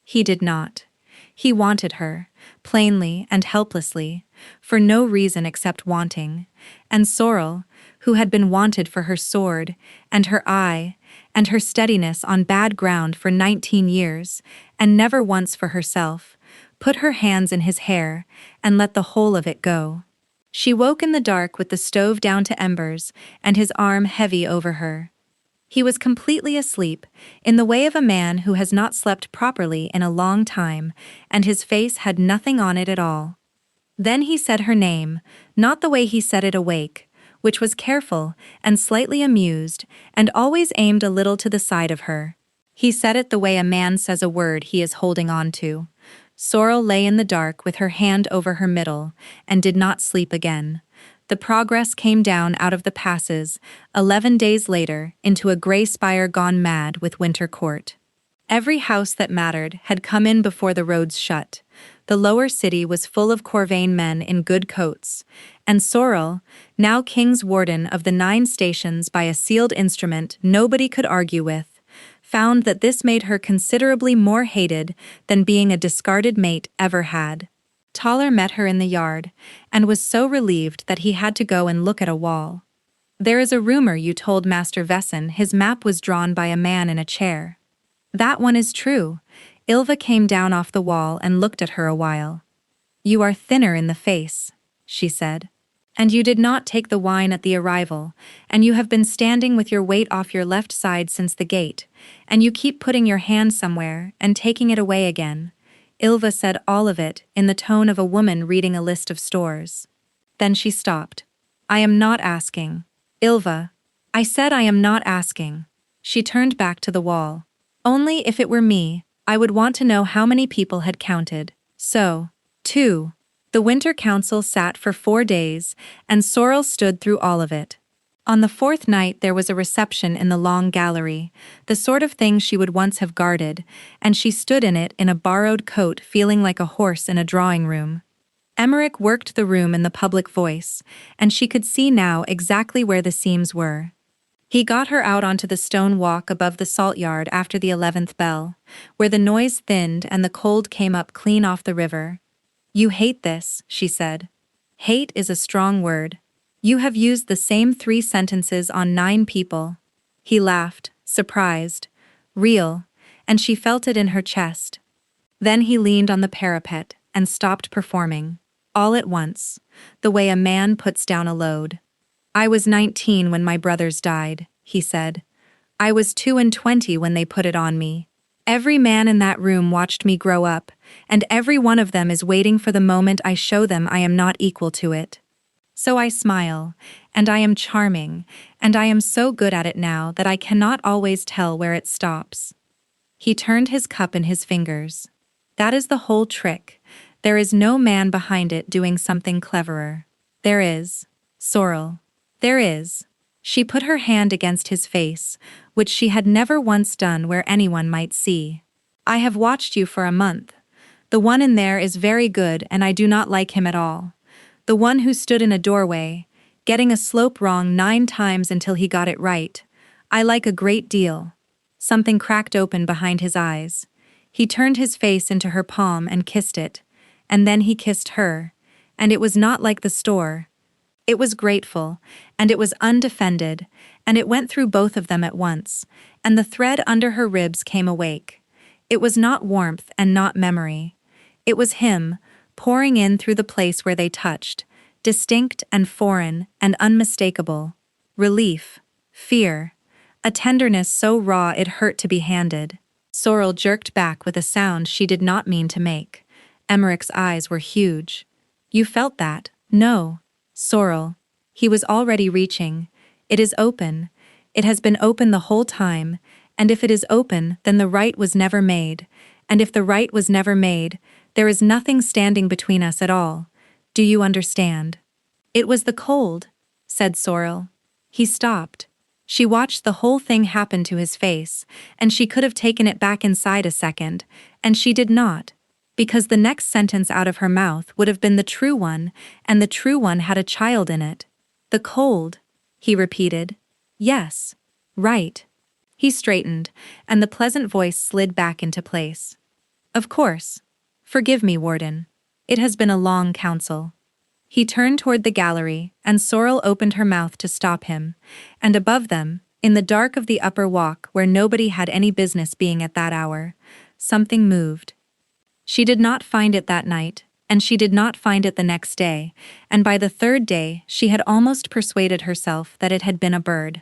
He did not. He wanted her, plainly and helplessly, for no reason except wanting, and Sorrel, who had been wanted for her sword, and her eye, and her steadiness on bad ground for 19 years, and never once for herself, put her hands in his hair, and let the whole of it go. She woke in the dark with the stove down to embers, and his arm heavy over her. He was completely asleep, in the way of a man who has not slept properly in a long time, and his face had nothing on it at all. Then he said her name, not the way he said it awake, which was careful and slightly amused, and always aimed a little to the side of her. He said it the way a man says a word he is holding on to. Sorrel lay in the dark with her hand over her middle, and did not sleep again. The progress came down out of the passes, 11 days later, into a grey spire gone mad with winter court. Every house that mattered had come in before the roads shut. The lower city was full of Corvain men in good coats, and Sorrel, now king's warden of the 9 stations by a sealed instrument nobody could argue with, found that this made her considerably more hated than being a discarded mate ever had. Taller met her in the yard, and was so relieved that he had to go and look at a wall. There is a rumor you told Master Vesson his map was drawn by a man in a chair. That one is true. Ylva came down off the wall and looked at her a while. You are thinner in the face, she said. And you did not take the wine at the arrival, and you have been standing with your weight off your left side since the gate, and you keep putting your hand somewhere and taking it away again. Ylva said all of it in the tone of a woman reading a list of stores. Then she stopped. I am not asking. Ylva. I said I am not asking. She turned back to the wall. Only if it were me, I would want to know how many people had counted. So, 2. The winter council sat for 4 days, and Sorrel stood through all of it. On the 4th night there was a reception in the long gallery, the sort of thing she would once have guarded, and she stood in it in a borrowed coat feeling like a horse in a drawing room. Emmerich worked the room in the public voice, and she could see now exactly where the seams were. He got her out onto the stone walk above the salt yard after the 11th bell, where the noise thinned and the cold came up clean off the river. You hate this, she said. Hate is a strong word. You have used the same 3 sentences on 9 people. He laughed, surprised. Real, and she felt it in her chest. Then he leaned on the parapet and stopped performing, all at once, the way a man puts down a load. I was 19 when my brothers died, he said. I was 22 when they put it on me. Every man in that room watched me grow up, and every one of them is waiting for the moment I show them I am not equal to it. So I smile, and I am charming, and I am so good at it now that I cannot always tell where it stops. He turned his cup in his fingers. That is the whole trick. There is no man behind it doing something cleverer. There is. Sorrel. There is. She put her hand against his face, which she had never once done where anyone might see. I have watched you for a month. The one in there is very good and I do not like him at all. The one who stood in a doorway, getting a slope wrong 9 times until he got it right, I like a great deal. Something cracked open behind his eyes. He turned his face into her palm and kissed it, and then he kissed her, and it was not like the store. It was grateful, and it was undefended, and it went through both of them at once, and the thread under her ribs came awake. It was not warmth and not memory. It was him, pouring in through the place where they touched, distinct and foreign and unmistakable. Relief, fear, a tenderness so raw it hurt to be handed. Sorrel jerked back with a sound she did not mean to make. Emmerich's eyes were huge. You felt that? No. Sorrel. He was already reaching. It is open. It has been open the whole time, and if it is open, then the right was never made, and if the right was never made, there is nothing standing between us at all. Do you understand? It was the cold, said Sorrel. He stopped. She watched the whole thing happen to his face, and she could have taken it back inside a second, and she did not, because the next sentence out of her mouth would have been the true one, and the true one had a child in it. The cold, he repeated. Yes. Right. He straightened, and the pleasant voice slid back into place. Of course. Forgive me, Warden. It has been a long counsel. He turned toward the gallery, and Sorrel opened her mouth to stop him, and above them, in the dark of the upper walk where nobody had any business being at that hour, something moved. She did not find it that night, and she did not find it the next day, and by the third day she had almost persuaded herself that it had been a bird.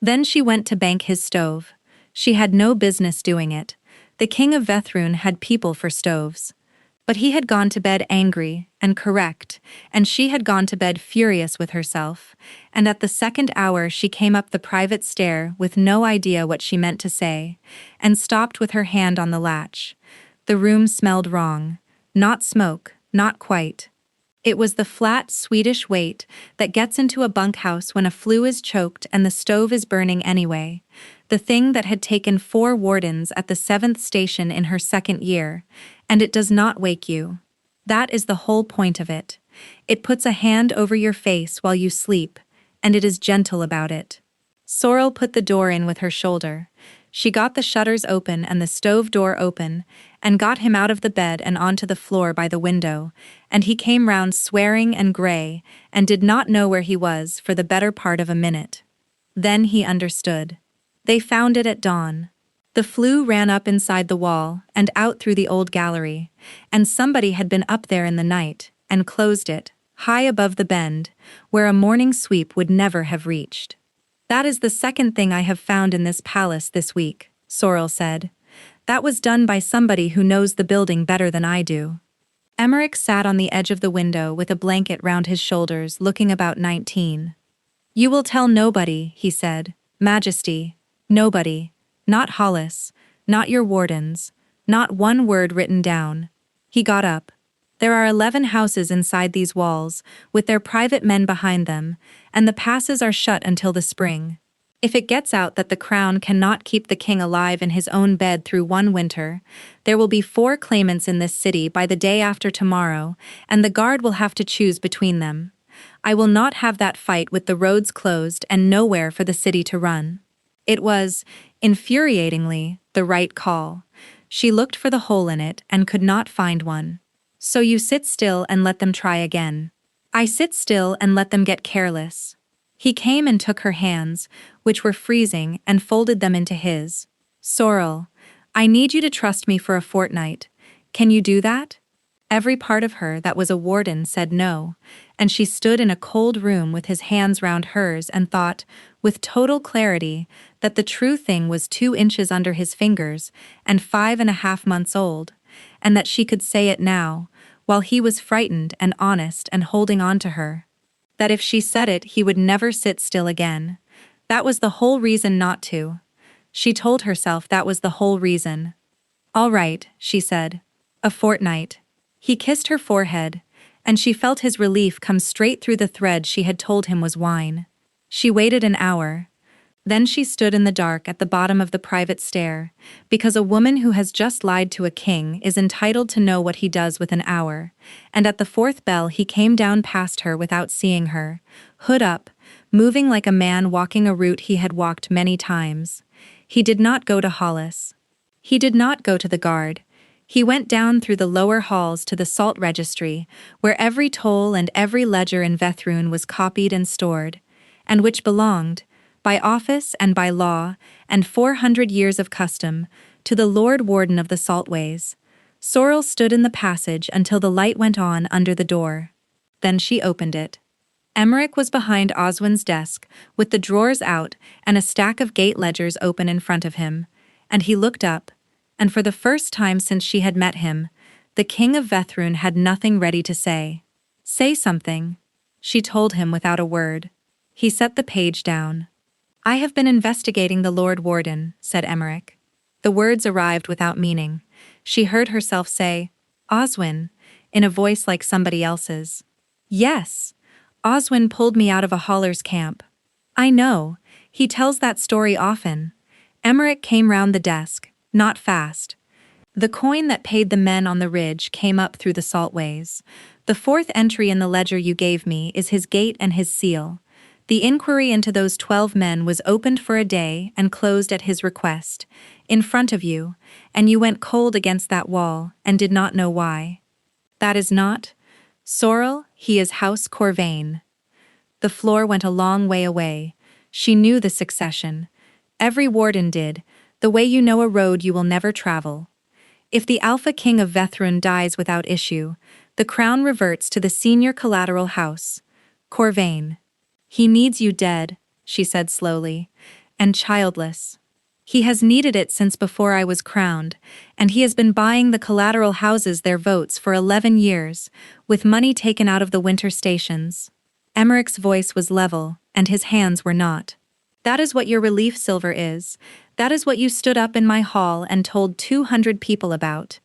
Then she went to bank his stove. She had no business doing it. The king of Vethrun had people for stoves. But he had gone to bed angry and correct, and she had gone to bed furious with herself, and at the second hour she came up the private stair with no idea what she meant to say, and stopped with her hand on the latch. The room smelled wrong. Not smoke, not quite. It was the flat Swedish weight that gets into a bunkhouse when a flue is choked and the stove is burning anyway. The thing that had taken 4 wardens at the 7th station in her 2nd year, and it does not wake you. That is the whole point of it. It puts a hand over your face while you sleep, and it is gentle about it. Sorrel put the door in with her shoulder. She got the shutters open and the stove door open, and got him out of the bed and onto the floor by the window, and he came round swearing and grey, and did not know where he was for the better part of a minute. Then he understood. They found it at dawn. The flue ran up inside the wall and out through the old gallery, and somebody had been up there in the night and closed it, high above the bend, where a morning sweep would never have reached. That is the second thing I have found in this palace this week, Sorrel said. That was done by somebody who knows the building better than I do. Emmerich sat on the edge of the window with a blanket round his shoulders, looking about 19. You will tell nobody, he said. Majesty. Nobody. Not Hollis. Not your wardens. Not one word written down. He got up. There are 11 houses inside these walls, with their private men behind them, and the passes are shut until the spring. If it gets out that the crown cannot keep the king alive in his own bed through one winter, there will be 4 claimants in this city by the day after tomorrow, and the guard will have to choose between them. I will not have that fight with the roads closed and nowhere for the city to run. It was, infuriatingly, the right call. She looked for the hole in it and could not find one. So you sit still and let them try again. I sit still and let them get careless. He came and took her hands, which were freezing, and folded them into his. Sorrel, I need you to trust me for a fortnight. Can you do that? Every part of her that was a warden said no, and she stood in a cold room with his hands round hers and thought, with total clarity, that the true thing was 2 inches under his fingers and 5.5 months old, and that she could say it now, while he was frightened and honest and holding on to her. That if she said it he would never sit still again. That was the whole reason not to. She told herself that was the whole reason. All right, she said. A fortnight. He kissed her forehead, and she felt his relief come straight through the thread she had told him was wine. She waited an hour. Then she stood in the dark at the bottom of the private stair, because a woman who has just lied to a king is entitled to know what he does with an hour, and at the 4th bell he came down past her without seeing her, hood up, moving like a man walking a route he had walked many times. He did not go to Hollis. He did not go to the guard. He went down through the lower halls to the salt registry, where every toll and every ledger in Vethrun was copied and stored, and which belonged, by office and by law, and 400 years of custom, to the Lord Warden of the Saltways. Sorrel stood in the passage until the light went on under the door. Then she opened it. Emmerich was behind Oswin's desk, with the drawers out and a stack of gate ledgers open in front of him, and he looked up, and for the first time since she had met him, the king of Vethrun had nothing ready to say. "Say something," she told him without a word. He set the page down. "I have been investigating the Lord Warden," said Emmerich. The words arrived without meaning. She heard herself say, "Oswin," in a voice like somebody else's. "Yes. Oswin pulled me out of a hauler's camp." "I know. He tells that story often." Emmerich came round the desk, not fast. The coin that paid the men on the ridge came up through the saltways. "The fourth entry in the ledger you gave me is his gate and his seal. The inquiry into those 12 men was opened for a day and closed at his request, in front of you, and you went cold against that wall and did not know why. That is not Sorrel, he is House Corvain." The floor went a long way away. She knew the succession. Every warden did, the way you know a road you will never travel. If the Alpha King of Vethrun dies without issue, the crown reverts to the senior collateral house, Corvain. "He needs you dead," she said slowly, "and childless. He has needed it since before I was crowned, and he has been buying the collateral houses their votes for 11 years, with money taken out of the winter stations." Emmerich's voice was level, and his hands were not. "That is what your relief silver is. That is what you stood up in my hall and told 200 people about.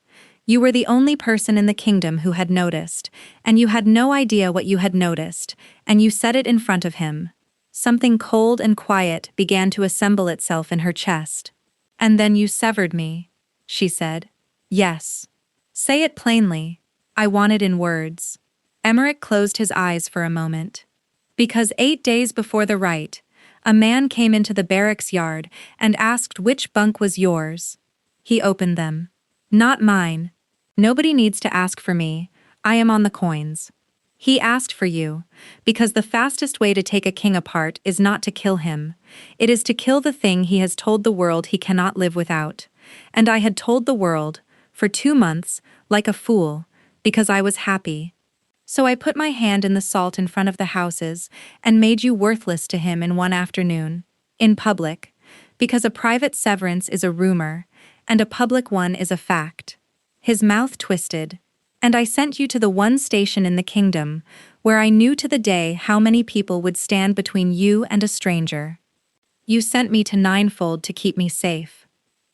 You were the only person in the kingdom who had noticed, and you had no idea what you had noticed, and you said it in front of him." Something cold and quiet began to assemble itself in her chest. "And then you severed me," she said. "Yes. Say it plainly. I want it in words." Emmerich closed his eyes for a moment. "Because 8 days before the rite, a man came into the barracks yard and asked which bunk was yours. He opened them. Not mine. Nobody needs to ask for me. I am on the coins. He asked for you, because the fastest way to take a king apart is not to kill him. It is to kill the thing he has told the world he cannot live without. And I had told the world, for 2 months, like a fool, because I was happy. So I put my hand in the salt in front of the houses and made you worthless to him in one afternoon, in public, because a private severance is a rumor, and a public one is a fact." His mouth twisted. "And I sent you to the one station in the kingdom where I knew to the day how many people would stand between you and a stranger. You sent me to Ninefold to keep me safe.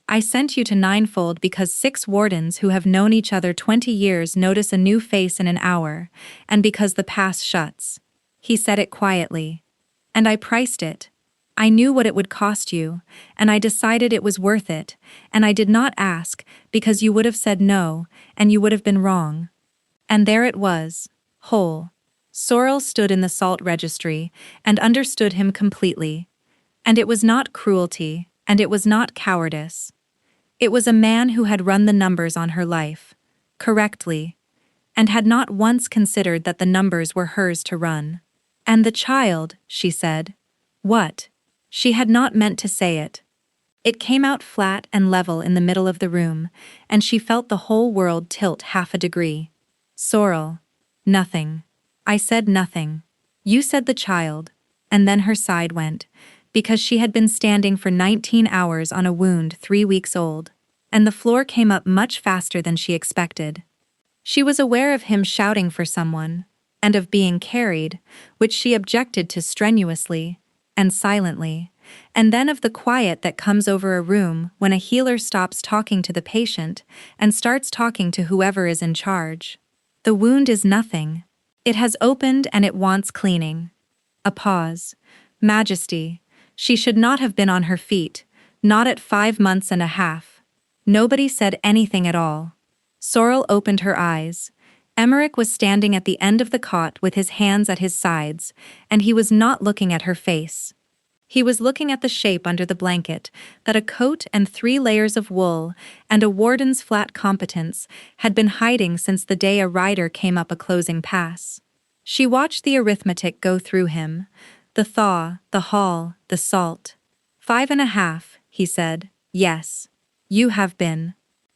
I sent you to Ninefold because 6 wardens who have known each other 20 years notice a new face in an hour, and because the pass shuts." He said it quietly. "And I priced it. I knew what it would cost you, and I decided it was worth it, and I did not ask, because you would have said no, and you would have been wrong. And there it was, whole." Sorrel stood in the salt registry and understood him completely. And it was not cruelty, and it was not cowardice. It was a man who had run the numbers on her life, correctly, and had not once considered that the numbers were hers to run. "And the child," she said. "What?" She had not meant to say it. It came out flat and level in the middle of the room, and she felt the whole world tilt half a degree. "Sorrel." "Nothing. I said nothing. You said the child." And then her side went, because she had been standing for 19 hours on a wound 3 weeks old, and the floor came up much faster than she expected. She was aware of him shouting for someone, and of being carried, which she objected to strenuously and silently, and then of the quiet that comes over a room when a healer stops talking to the patient and starts talking to whoever is in charge. The wound is nothing. It has opened and it wants cleaning. A pause. Majesty. She should not have been on her feet, not at 5 months and a half. Nobody said anything at all. Sorrel opened her eyes. Emmerich was standing at the end of the cot with his hands at his sides, and he was not looking at her face. He was looking at the shape under the blanket that a coat and 3 layers of wool and a warden's flat competence had been hiding since the day a rider came up a closing pass. She watched the arithmetic go through him, the thaw, the haul, the salt. 5.5, he said. "Yes. You have been."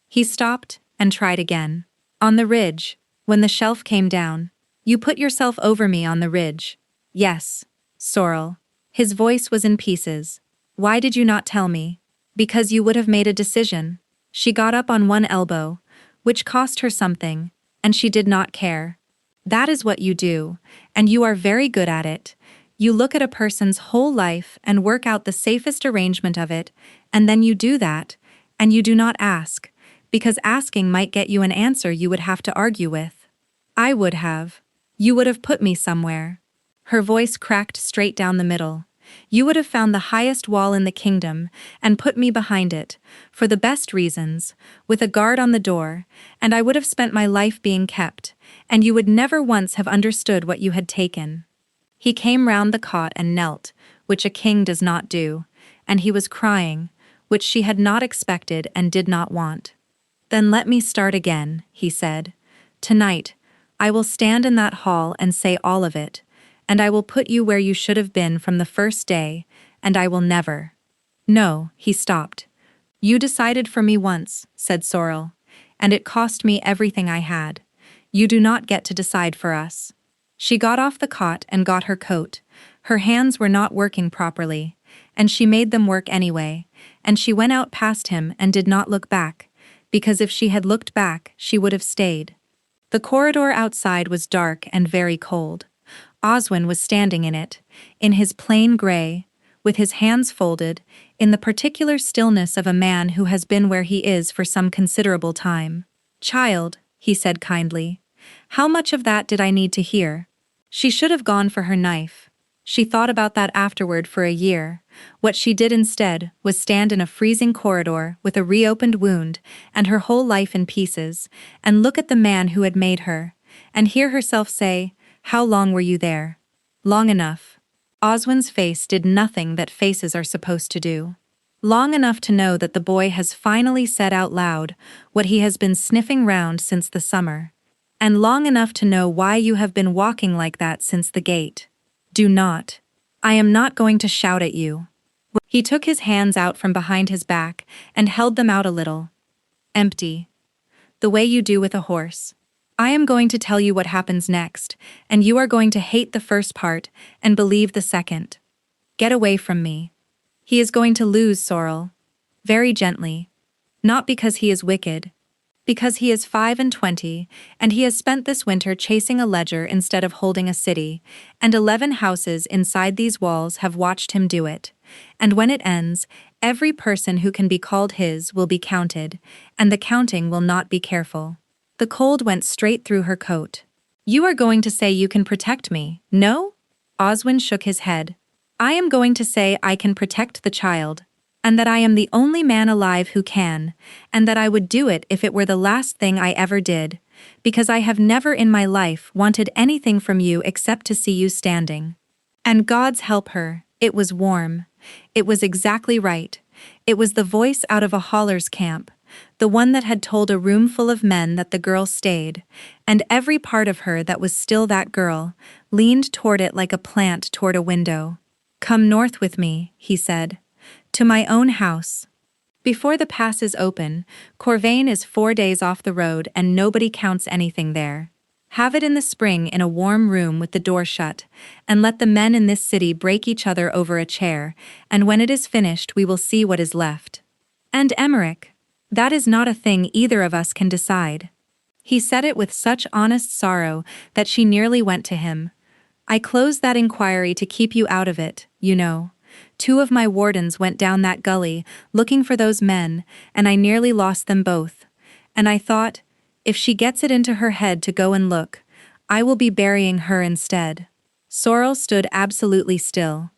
He stopped and tried again. "On the ridge. When the shelf came down. You put yourself over me on the ridge." "Yes, Sorrel." His voice was in pieces. "Why did you not tell me?" "Because you would have made a decision." She got up on one elbow, which cost her something, and she did not care. That is what you do, and you are very good at it. You look at a person's whole life and work out the safest arrangement of it, and then you do that, and you do not ask, because asking might get you an answer you would have to argue with. I would have. You would have put me somewhere. Her voice cracked straight down the middle. You would have found the highest wall in the kingdom and put me behind it, for the best reasons, with a guard on the door, and I would have spent my life being kept, and you would never once have understood what you had taken. He came round the cot and knelt, which a king does not do, and he was crying, which she had not expected and did not want. Then let me start again, he said. Tonight, I will stand in that hall and say all of it, and I will put you where you should have been from the first day, and I will never. No, he stopped. You decided for me once, said Sorrel, and it cost me everything I had. You do not get to decide for us. She got off the cot and got her coat. Her hands were not working properly, and she made them work anyway, and she went out past him and did not look back, because if she had looked back, she would have stayed. The corridor outside was dark and very cold. Oswin was standing in it, in his plain gray, with his hands folded, in the particular stillness of a man who has been where he is for some considerable time. Child, he said kindly, how much of that did I need to hear? She should have gone for her knife. She thought about that afterward for a year. What she did instead was stand in a freezing corridor with a reopened wound and her whole life in pieces, and look at the man who had made her, and hear herself say, "How long were you there?" Long enough. Oswin's face did nothing that faces are supposed to do. Long enough to know that the boy has finally said out loud what he has been sniffing round since the summer. And long enough to know why you have been walking like that since the gate. Do not. I am not going to shout at you. He took his hands out from behind his back and held them out a little. Empty. The way you do with a horse. I am going to tell you what happens next, and you are going to hate the first part and believe the second. Get away from me. He is going to lose, Sorrel. Very gently. Not because he is wicked. Because he is 25, and he has spent this winter chasing a ledger instead of holding a city, and 11 houses inside these walls have watched him do it. And when it ends, every person who can be called his will be counted, and the counting will not be careful. The cold went straight through her coat. You are going to say you can protect me, no? Oswin shook his head. I am going to say I can protect the child, and that I am the only man alive who can, and that I would do it if it were the last thing I ever did, because I have never in my life wanted anything from you except to see you standing. And God's help her, it was warm. It was exactly right. It was the voice out of a hauler's camp, the one that had told a room full of men that the girl stayed, and every part of her that was still that girl, leaned toward it like a plant toward a window. Come north with me, he said. To my own house. Before the pass is open, Corvain is 4 days off the road and nobody counts anything there. Have it in the spring in a warm room with the door shut, and let the men in this city break each other over a chair, and when it is finished we will see what is left. And Emmerich, that is not a thing either of us can decide. He said it with such honest sorrow that she nearly went to him. I closed that inquiry to keep you out of it, you know. 2 of my wardens went down that gully, looking for those men, and I nearly lost them both. And I thought, if she gets it into her head to go and look, I will be burying her instead. Sorrel stood absolutely still.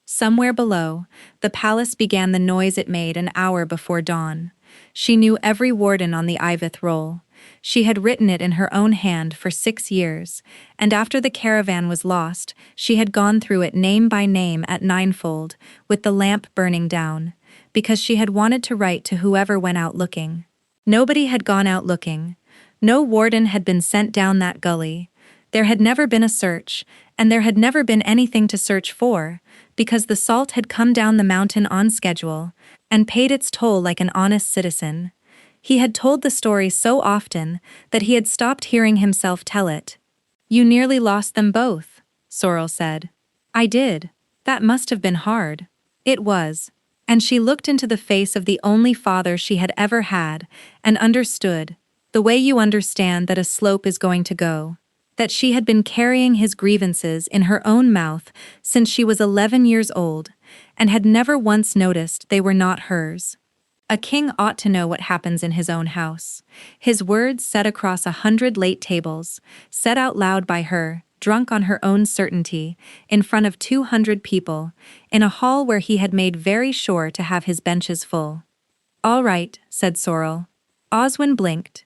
Somewhere below, the palace began the noise it made an hour before dawn. She knew every warden on the Iveth roll. She had written it in her own hand for 6 years, and after the caravan was lost, she had gone through it name by name at ninefold, with the lamp burning down, because she had wanted to write to whoever went out looking. Nobody had gone out looking. No warden had been sent down that gully. There had never been a search, and there had never been anything to search for, because the salt had come down the mountain on schedule, and paid its toll like an honest citizen. He had told the story so often that he had stopped hearing himself tell it. You nearly lost them both, Sorrel said. I did. That must have been hard. It was. And she looked into the face of the only father she had ever had, and understood, the way you understand that a slope is going to go, that she had been carrying his grievances in her own mouth since she was 11 years old, and had never once noticed they were not hers. A king ought to know what happens in his own house. His words said across 100 late tables, said out loud by her, drunk on her own certainty, in front of 200 people, in a hall where he had made very sure to have his benches full. "All right," said Sorrel. Oswin blinked.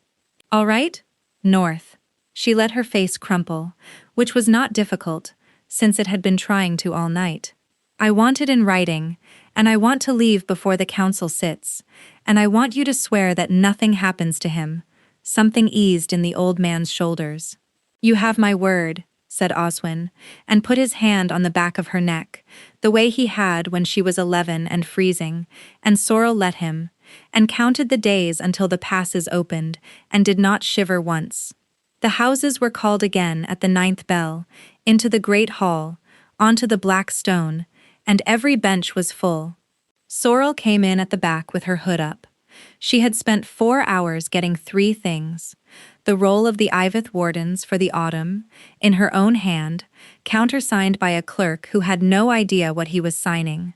"All right? North." She let her face crumple, which was not difficult, since it had been trying to all night. "I want it in writing, and I want to leave before the council sits, and I want you to swear that nothing happens to him." Something eased in the old man's shoulders. "You have my word," said Oswin, and put his hand on the back of her neck, the way he had when she was 11 and freezing, and Sorrel let him, and counted the days until the passes opened, and did not shiver once. The houses were called again at the 9th bell, into the great hall, onto the black stone, and every bench was full. Sorrel came in at the back with her hood up. She had spent 4 hours getting 3 things: the roll of the Iveth wardens for the autumn, in her own hand, countersigned by a clerk who had no idea what he was signing,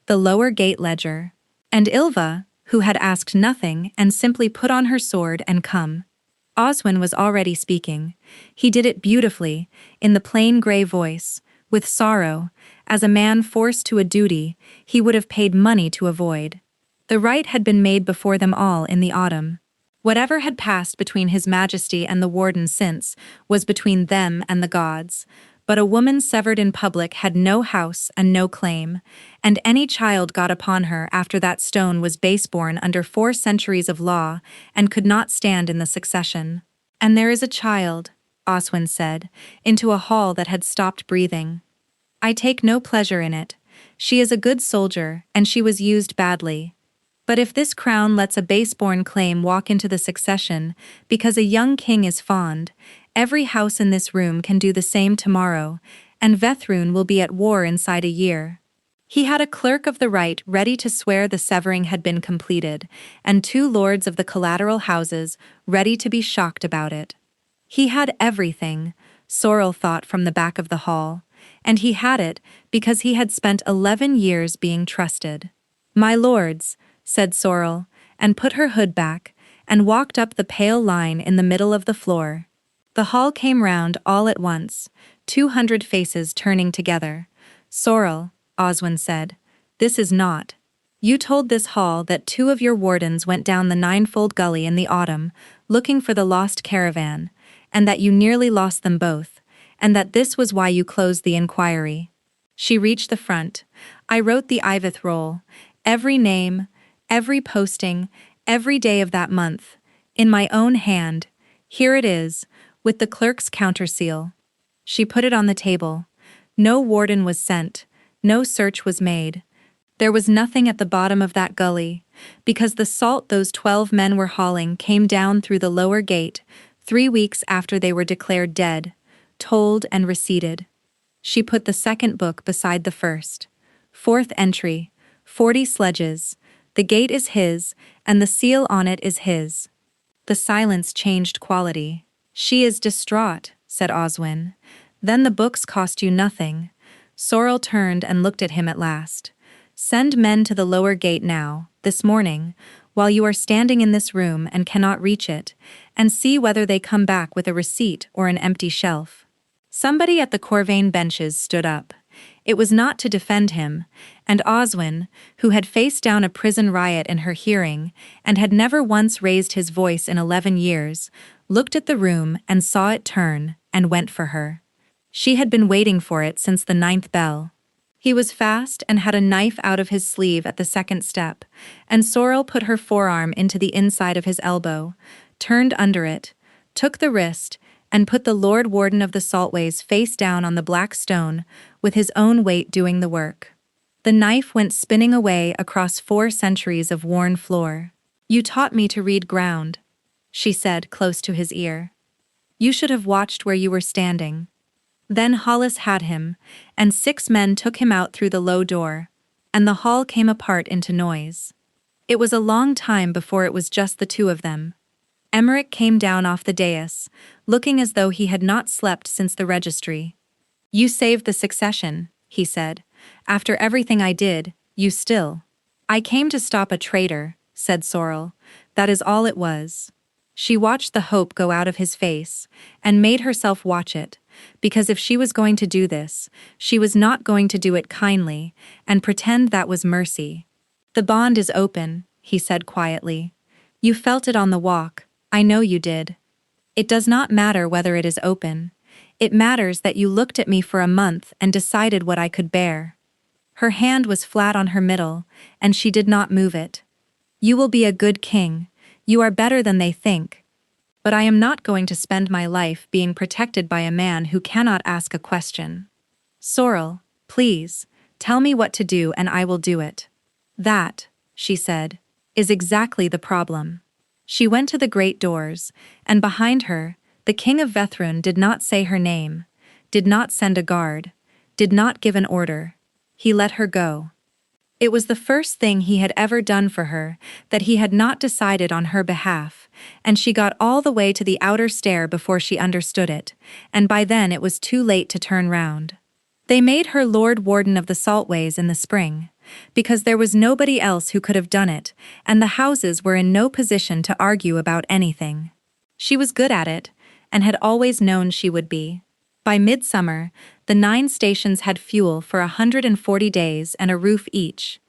the lower gate ledger, and Ilva, who had asked nothing and simply put on her sword and come. Oswin was already speaking. He did it beautifully, in the plain grey voice, with sorrow, as a man forced to a duty he would have paid money to avoid. The right had been made before them all in the autumn. Whatever had passed between His Majesty and the warden since was between them and the gods, but a woman severed in public had no house and no claim, and any child got upon her after that stone was baseborn under 4 centuries of law and could not stand in the succession. "And there is a child," Oswin said, into a hall that had stopped breathing. "I take no pleasure in it. She is a good soldier, and she was used badly. But if this crown lets a baseborn claim walk into the succession because a young king is fond, every house in this room can do the same tomorrow, and Vethrun will be at war inside a year." He had a clerk of the right ready to swear the severing had been completed, and 2 lords of the collateral houses ready to be shocked about it. He had everything, Sorrel thought from the back of the hall, and he had it because he had spent 11 years being trusted. "My lords," said Sorrel, and put her hood back, and walked up the pale line in the middle of the floor. The hall came round all at once, 200 faces turning together. "Sorrel," Oswin said, "this is not. You told this hall that 2 of your wardens went down the Ninefold Gully in the autumn, looking for the lost caravan, and that you nearly lost them both, and that this was why you closed the inquiry." She reached the front. "I wrote the Iveth roll, every name, every posting, every day of that month, in my own hand. Here it is, with the clerk's counterseal." She put it on the table. No warden was sent, no search was made. There was nothing at the bottom of that gully, because the salt those 12 men were hauling came down through the lower gate 3 weeks after they were declared dead, told and receipted. She put the second book beside the first. 4th entry, 40 sledges. The gate is his, and the seal on it is his. The silence changed quality. "She is distraught," said Oswin. "Then the books cost you nothing." Sorrel turned and looked at him at last. "Send men to the lower gate now, this morning, while you are standing in this room and cannot reach it, and see whether they come back with a receipt or an empty shelf." Somebody at the Corvain benches stood up. It was not to defend him, and Oswin, who had faced down a prison riot in her hearing, and had never once raised his voice in 11 years, looked at the room and saw it turn, and went for her. She had been waiting for it since the 9th bell. He was fast and had a knife out of his sleeve at the second step, and Sorrel put her forearm into the inside of his elbow, turned under it, took the wrist, and put the Lord Warden of the Saltways face down on the black stone, with his own weight doing the work. The knife went spinning away across 4 centuries of worn floor. "You taught me to read ground," she said close to his ear. "You should have watched where you were standing." Then Hollis had him, and 6 men took him out through the low door. and the hall came apart into noise. It was a long time before it was just the two of them. Emmerich came down off the dais, looking as though he had not slept since the registry. "You saved the succession," he said. "After everything I did, you still—" "I came to stop a traitor," said Sorrel. "That is all it was." She watched the hope go out of his face, and made herself watch it, because if she was going to do this, she was not going to do it kindly, and pretend that was mercy. "The bond is open," he said quietly. "You felt it on the walk, I know you did. It does not matter whether it is open. It matters that you looked at me for a month and decided what I could bear." Her hand was flat on her middle, and she did not move it. "You will be a good king. You are better than they think. But I am not going to spend my life being protected by a man who cannot ask a question. Sorrel, please, tell me what to do and I will do it." "That," she said, "is exactly the problem." She went to the great doors, and behind her, the king of Vethrun did not say her name, did not send a guard, did not give an order. He let her go. It was the first thing he had ever done for her, that he had not decided on her behalf, and she got all the way to the outer stair before she understood it, and by then it was too late to turn round. They made her Lord Warden of the Saltways in the spring, because there was nobody else who could have done it, and the houses were in no position to argue about anything. She was good at it, and had always known she would be. By midsummer, the 9 stations had fuel for 140 days and a roof each.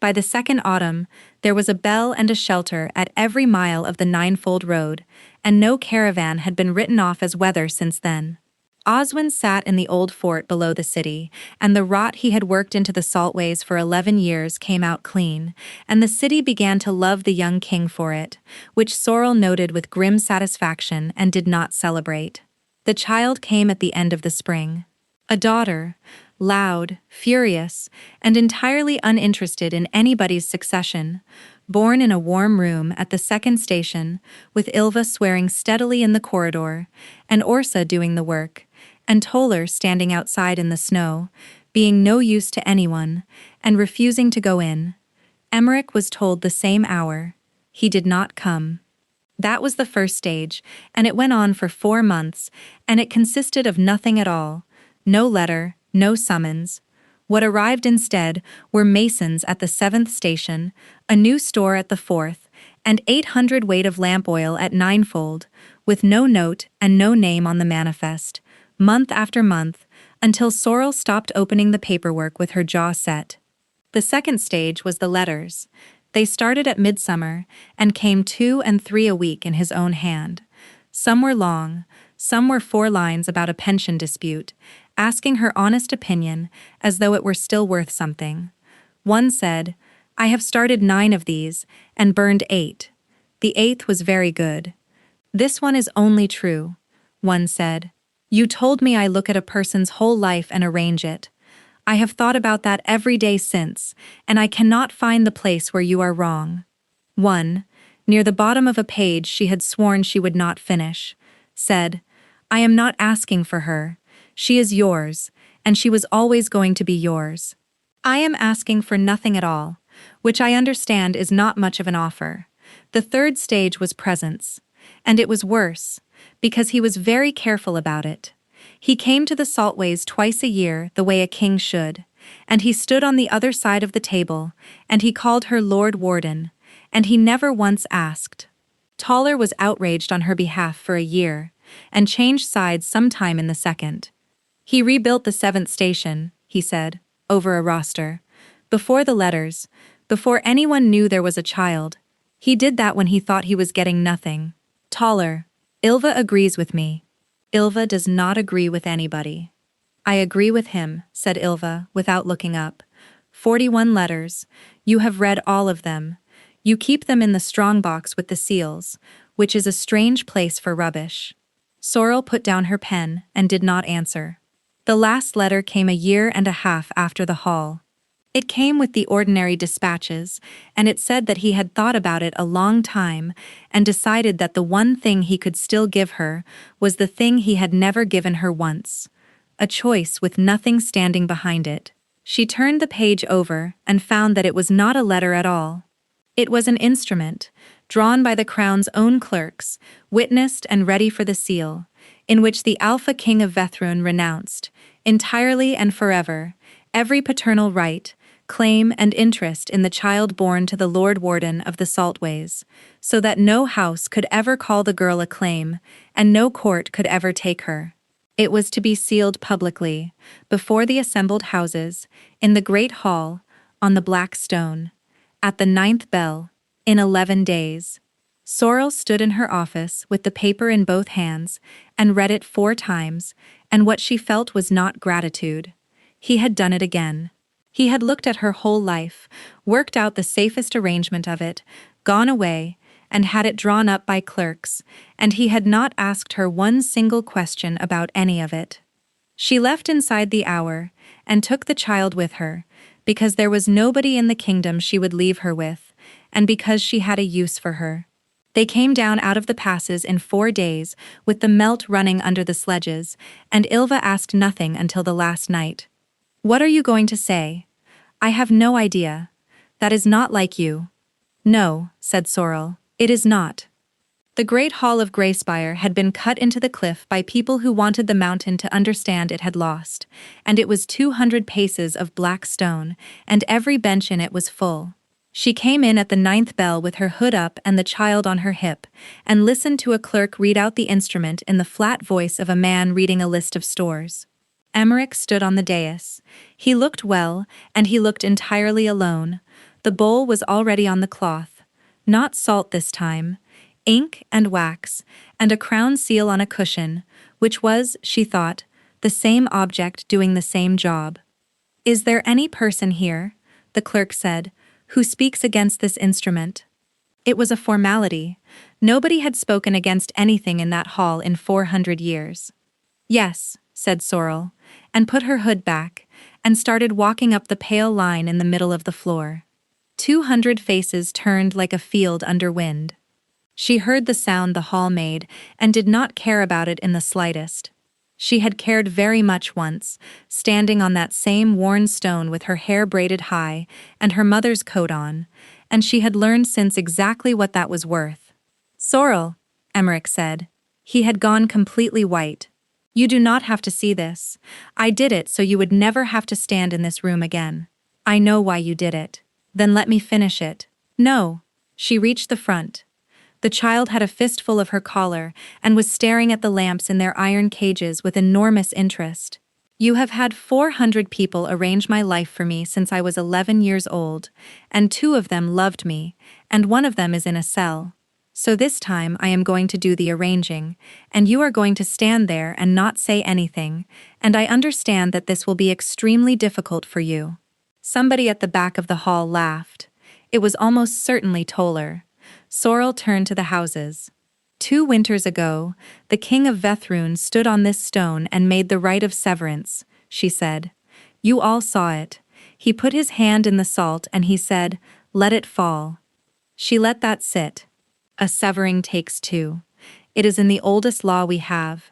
By the second autumn, there was a bell and a shelter at every mile of the ninefold road, and no caravan had been written off as weather since then. Oswin sat in the old fort below the city, and the rot he had worked into the Saltways for 11 years came out clean, and the city began to love the young king for it, which Sorrel noted with grim satisfaction and did not celebrate. The child came at the end of the spring. A daughter, loud, furious, and entirely uninterested in anybody's succession, born in a warm room at the second station, with Ylva swearing steadily in the corridor, and Orsa doing the work, and Toller standing outside in the snow, being no use to anyone, and refusing to go in. Emmerich was told the same hour. He did not come. That was the first stage, and it went on for 4 months, and it consisted of nothing at all. No letter, no summons. What arrived instead were masons at the 7th station, a new store at the 4th, and 800 weight of lamp oil at Ninefold, with no note and no name on the manifest, month after month, until Sorrel stopped opening the paperwork with her jaw set. The second stage was the letters. They started at midsummer, and came 2 and 3 a week in his own hand. Some were long, some were 4 lines about a pension dispute, asking her honest opinion as though it were still worth something. One said, "I have started 9 of these, and burned 8. The 8th was very good. This one is only true." One said, "You told me I look at a person's whole life and arrange it. I have thought about that every day since, and I cannot find the place where you are wrong." One, near the bottom of a page she had sworn she would not finish, said, "I am not asking for her. She is yours, and she was always going to be yours. I am asking for nothing at all, which I understand is not much of an offer." The third stage was presents, and it was worse, because he was very careful about it. He came to the Saltways twice a year the way a king should, and he stood on the other side of the table, and he called her Lord Warden, and he never once asked. Toller was outraged on her behalf for a year, and changed sides sometime in the second. He rebuilt the 7th station, he said, over a roster. Before the letters, before anyone knew there was a child. He did that when he thought he was getting nothing. Toller, Ylva agrees with me. Ylva does not agree with anybody. I agree with him, said Ylva, without looking up. 41 letters. You have read all of them. You keep them in the strongbox with the seals, which is a strange place for rubbish. Sorrel put down her pen and did not answer. The last letter came a year and a half after the hall. It came with the ordinary dispatches, and it said that he had thought about it a long time and decided that the one thing he could still give her was the thing he had never given her once. A choice with nothing standing behind it. She turned the page over and found that it was not a letter at all. It was an instrument, drawn by the crown's own clerks, witnessed and ready for the seal, in which the Alpha King of Vethrun renounced, entirely and forever, every paternal right, claim and interest in the child born to the Lord Warden of the Saltways, so that no house could ever call the girl a claim, and no court could ever take her. It was to be sealed publicly, before the assembled houses, in the great hall, on the black stone, at the 9th bell, in 11 days. Sorrel stood in her office with the paper in both hands, and read it 4 times, and what she felt was not gratitude. He had done it again. He had looked at her whole life, worked out the safest arrangement of it, gone away, and had it drawn up by clerks, and he had not asked her one single question about any of it. She left inside the hour, and took the child with her, because there was nobody in the kingdom she would leave her with, and because she had a use for her. They came down out of the passes in 4 days, with the melt running under the sledges, and Ylva asked nothing until the last night. "What are you going to say?" "I have no idea. That is not like you." "No," said Sorrel, "it is not." The great hall of Greyspire had been cut into the cliff by people who wanted the mountain to understand it had lost, and it was 200 paces of black stone, and every bench in it was full. She came in at the 9th bell with her hood up and the child on her hip, and listened to a clerk read out the instrument in the flat voice of a man reading a list of stores. Emmerich stood on the dais. He looked well, and he looked entirely alone. The bowl was already on the cloth. Not salt this time. Ink and wax, and a crown seal on a cushion, which was, she thought, the same object doing the same job. "Is there any person here," the clerk said, "who speaks against this instrument?" It was a formality. Nobody had spoken against anything in that hall in 400 years. "Yes," said Sorrel, and put her hood back, and started walking up the pale line in the middle of the floor. 200 faces turned like a field under wind. She heard the sound the hall made, and did not care about it in the slightest. She had cared very much once, standing on that same worn stone with her hair braided high, and her mother's coat on, and she had learned since exactly what that was worth. "Sorrel," Emmerich said. He had gone completely white. "You do not have to see this. I did it so you would never have to stand in this room again. I know why you did it." "Then let me finish it." "No." She reached the front. The child had a fistful of her collar, and was staring at the lamps in their iron cages with enormous interest. "You have had 400 people arrange my life for me since I was 11 years old, and 2 of them loved me, and 1 of them is in a cell. So this time I am going to do the arranging, and you are going to stand there and not say anything, and I understand that this will be extremely difficult for you." Somebody at the back of the hall laughed. It was almost certainly Toller. Sorrel turned to the houses. 2 winters ago, the king of Vethrun stood on this stone and made the rite of severance, she said. "You all saw it. He put his hand in the salt and he said, 'Let it fall.' She let that sit. A severing takes 2. It is in the oldest law we have,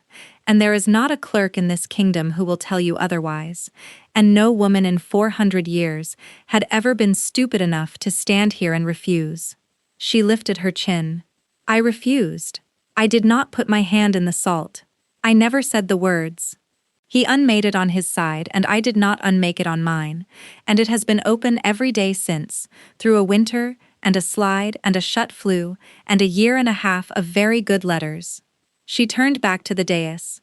and there is not a clerk in this kingdom who will tell you otherwise, and no woman in 400 years had ever been stupid enough to stand here and refuse." She lifted her chin. "I refused. I did not put my hand in the salt. I never said the words. He unmade it on his side and I did not unmake it on mine, and it has been open every day since, through a winter, and a slide, and a shut flue, and a year and a half of very good letters." She turned back to the dais.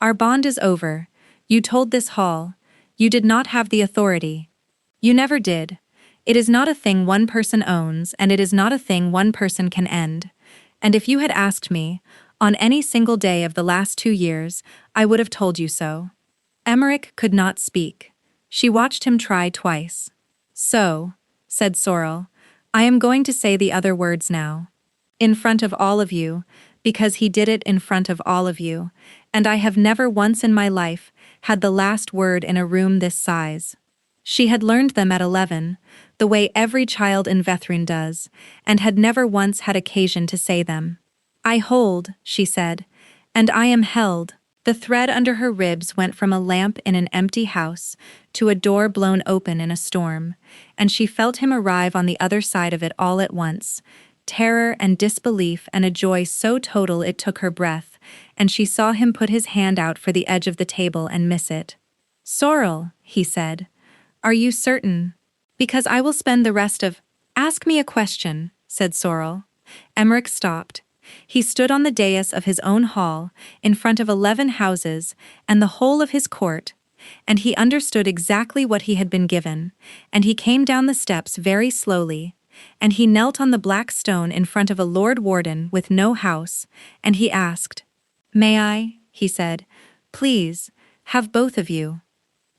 "Our bond is over. You told this hall. You did not have the authority. You never did. It is not a thing one person owns, and it is not a thing one person can end. And if you had asked me, on any single day of the last 2 years, I would have told you so." Emmerich could not speak. She watched him try twice. "So," said Sorrel, "I am going to say the other words now. In front of all of you, because he did it in front of all of you, and I have never once in my life had the last word in a room this size." She had learned them at 11, the way every child in Vethrun does, and had never once had occasion to say them. "I hold," she said, "and I am held." The thread under her ribs went from a lamp in an empty house to a door blown open in a storm, and she felt him arrive on the other side of it all at once, terror and disbelief and a joy so total it took her breath, and she saw him put his hand out for the edge of the table and miss it. "Sorrel," he said, "are you certain? Because I will spend the rest of—" "Ask me a question," said Sorrel. Emmerich stopped. He stood on the dais of his own hall, in front of 11 houses, and the whole of his court, and he understood exactly what he had been given, and he came down the steps very slowly, and he knelt on the black stone in front of a Lord Warden with no house, and he asked, "May I," he said, "please, have both of you?"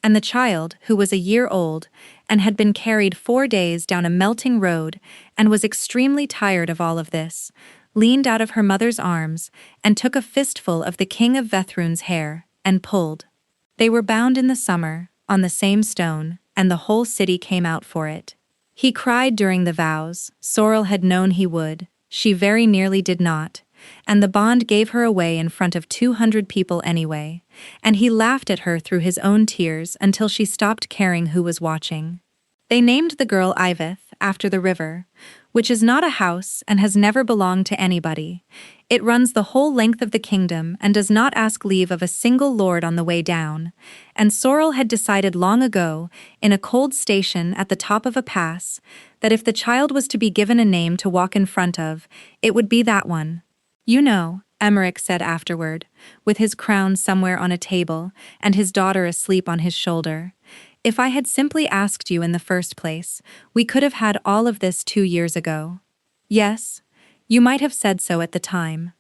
And the child, who was a year old, and had been carried 4 days down a melting road, and was extremely tired of all of this, leaned out of her mother's arms, and took a fistful of the King of Vethrun's hair, and pulled. They were bound in the summer, on the same stone, and the whole city came out for it. He cried during the vows. Sorrel had known he would, she very nearly did not, and the bond gave her away in front of 200 people anyway, and he laughed at her through his own tears until she stopped caring who was watching. They named the girl Iveth, after the river, which is not a house and has never belonged to anybody. It runs the whole length of the kingdom and does not ask leave of a single lord on the way down, and Sorrel had decided long ago, in a cold station at the top of a pass, that if the child was to be given a name to walk in front of, it would be that one. "You know," Emmerich said afterward, with his crown somewhere on a table and his daughter asleep on his shoulder, "if I had simply asked you in the first place, we could have had all of this 2 years ago." "Yes, you might have said so at the time."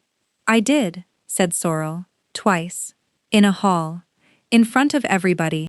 "I did," said Sorrel, "twice. In a hall. In front of everybody."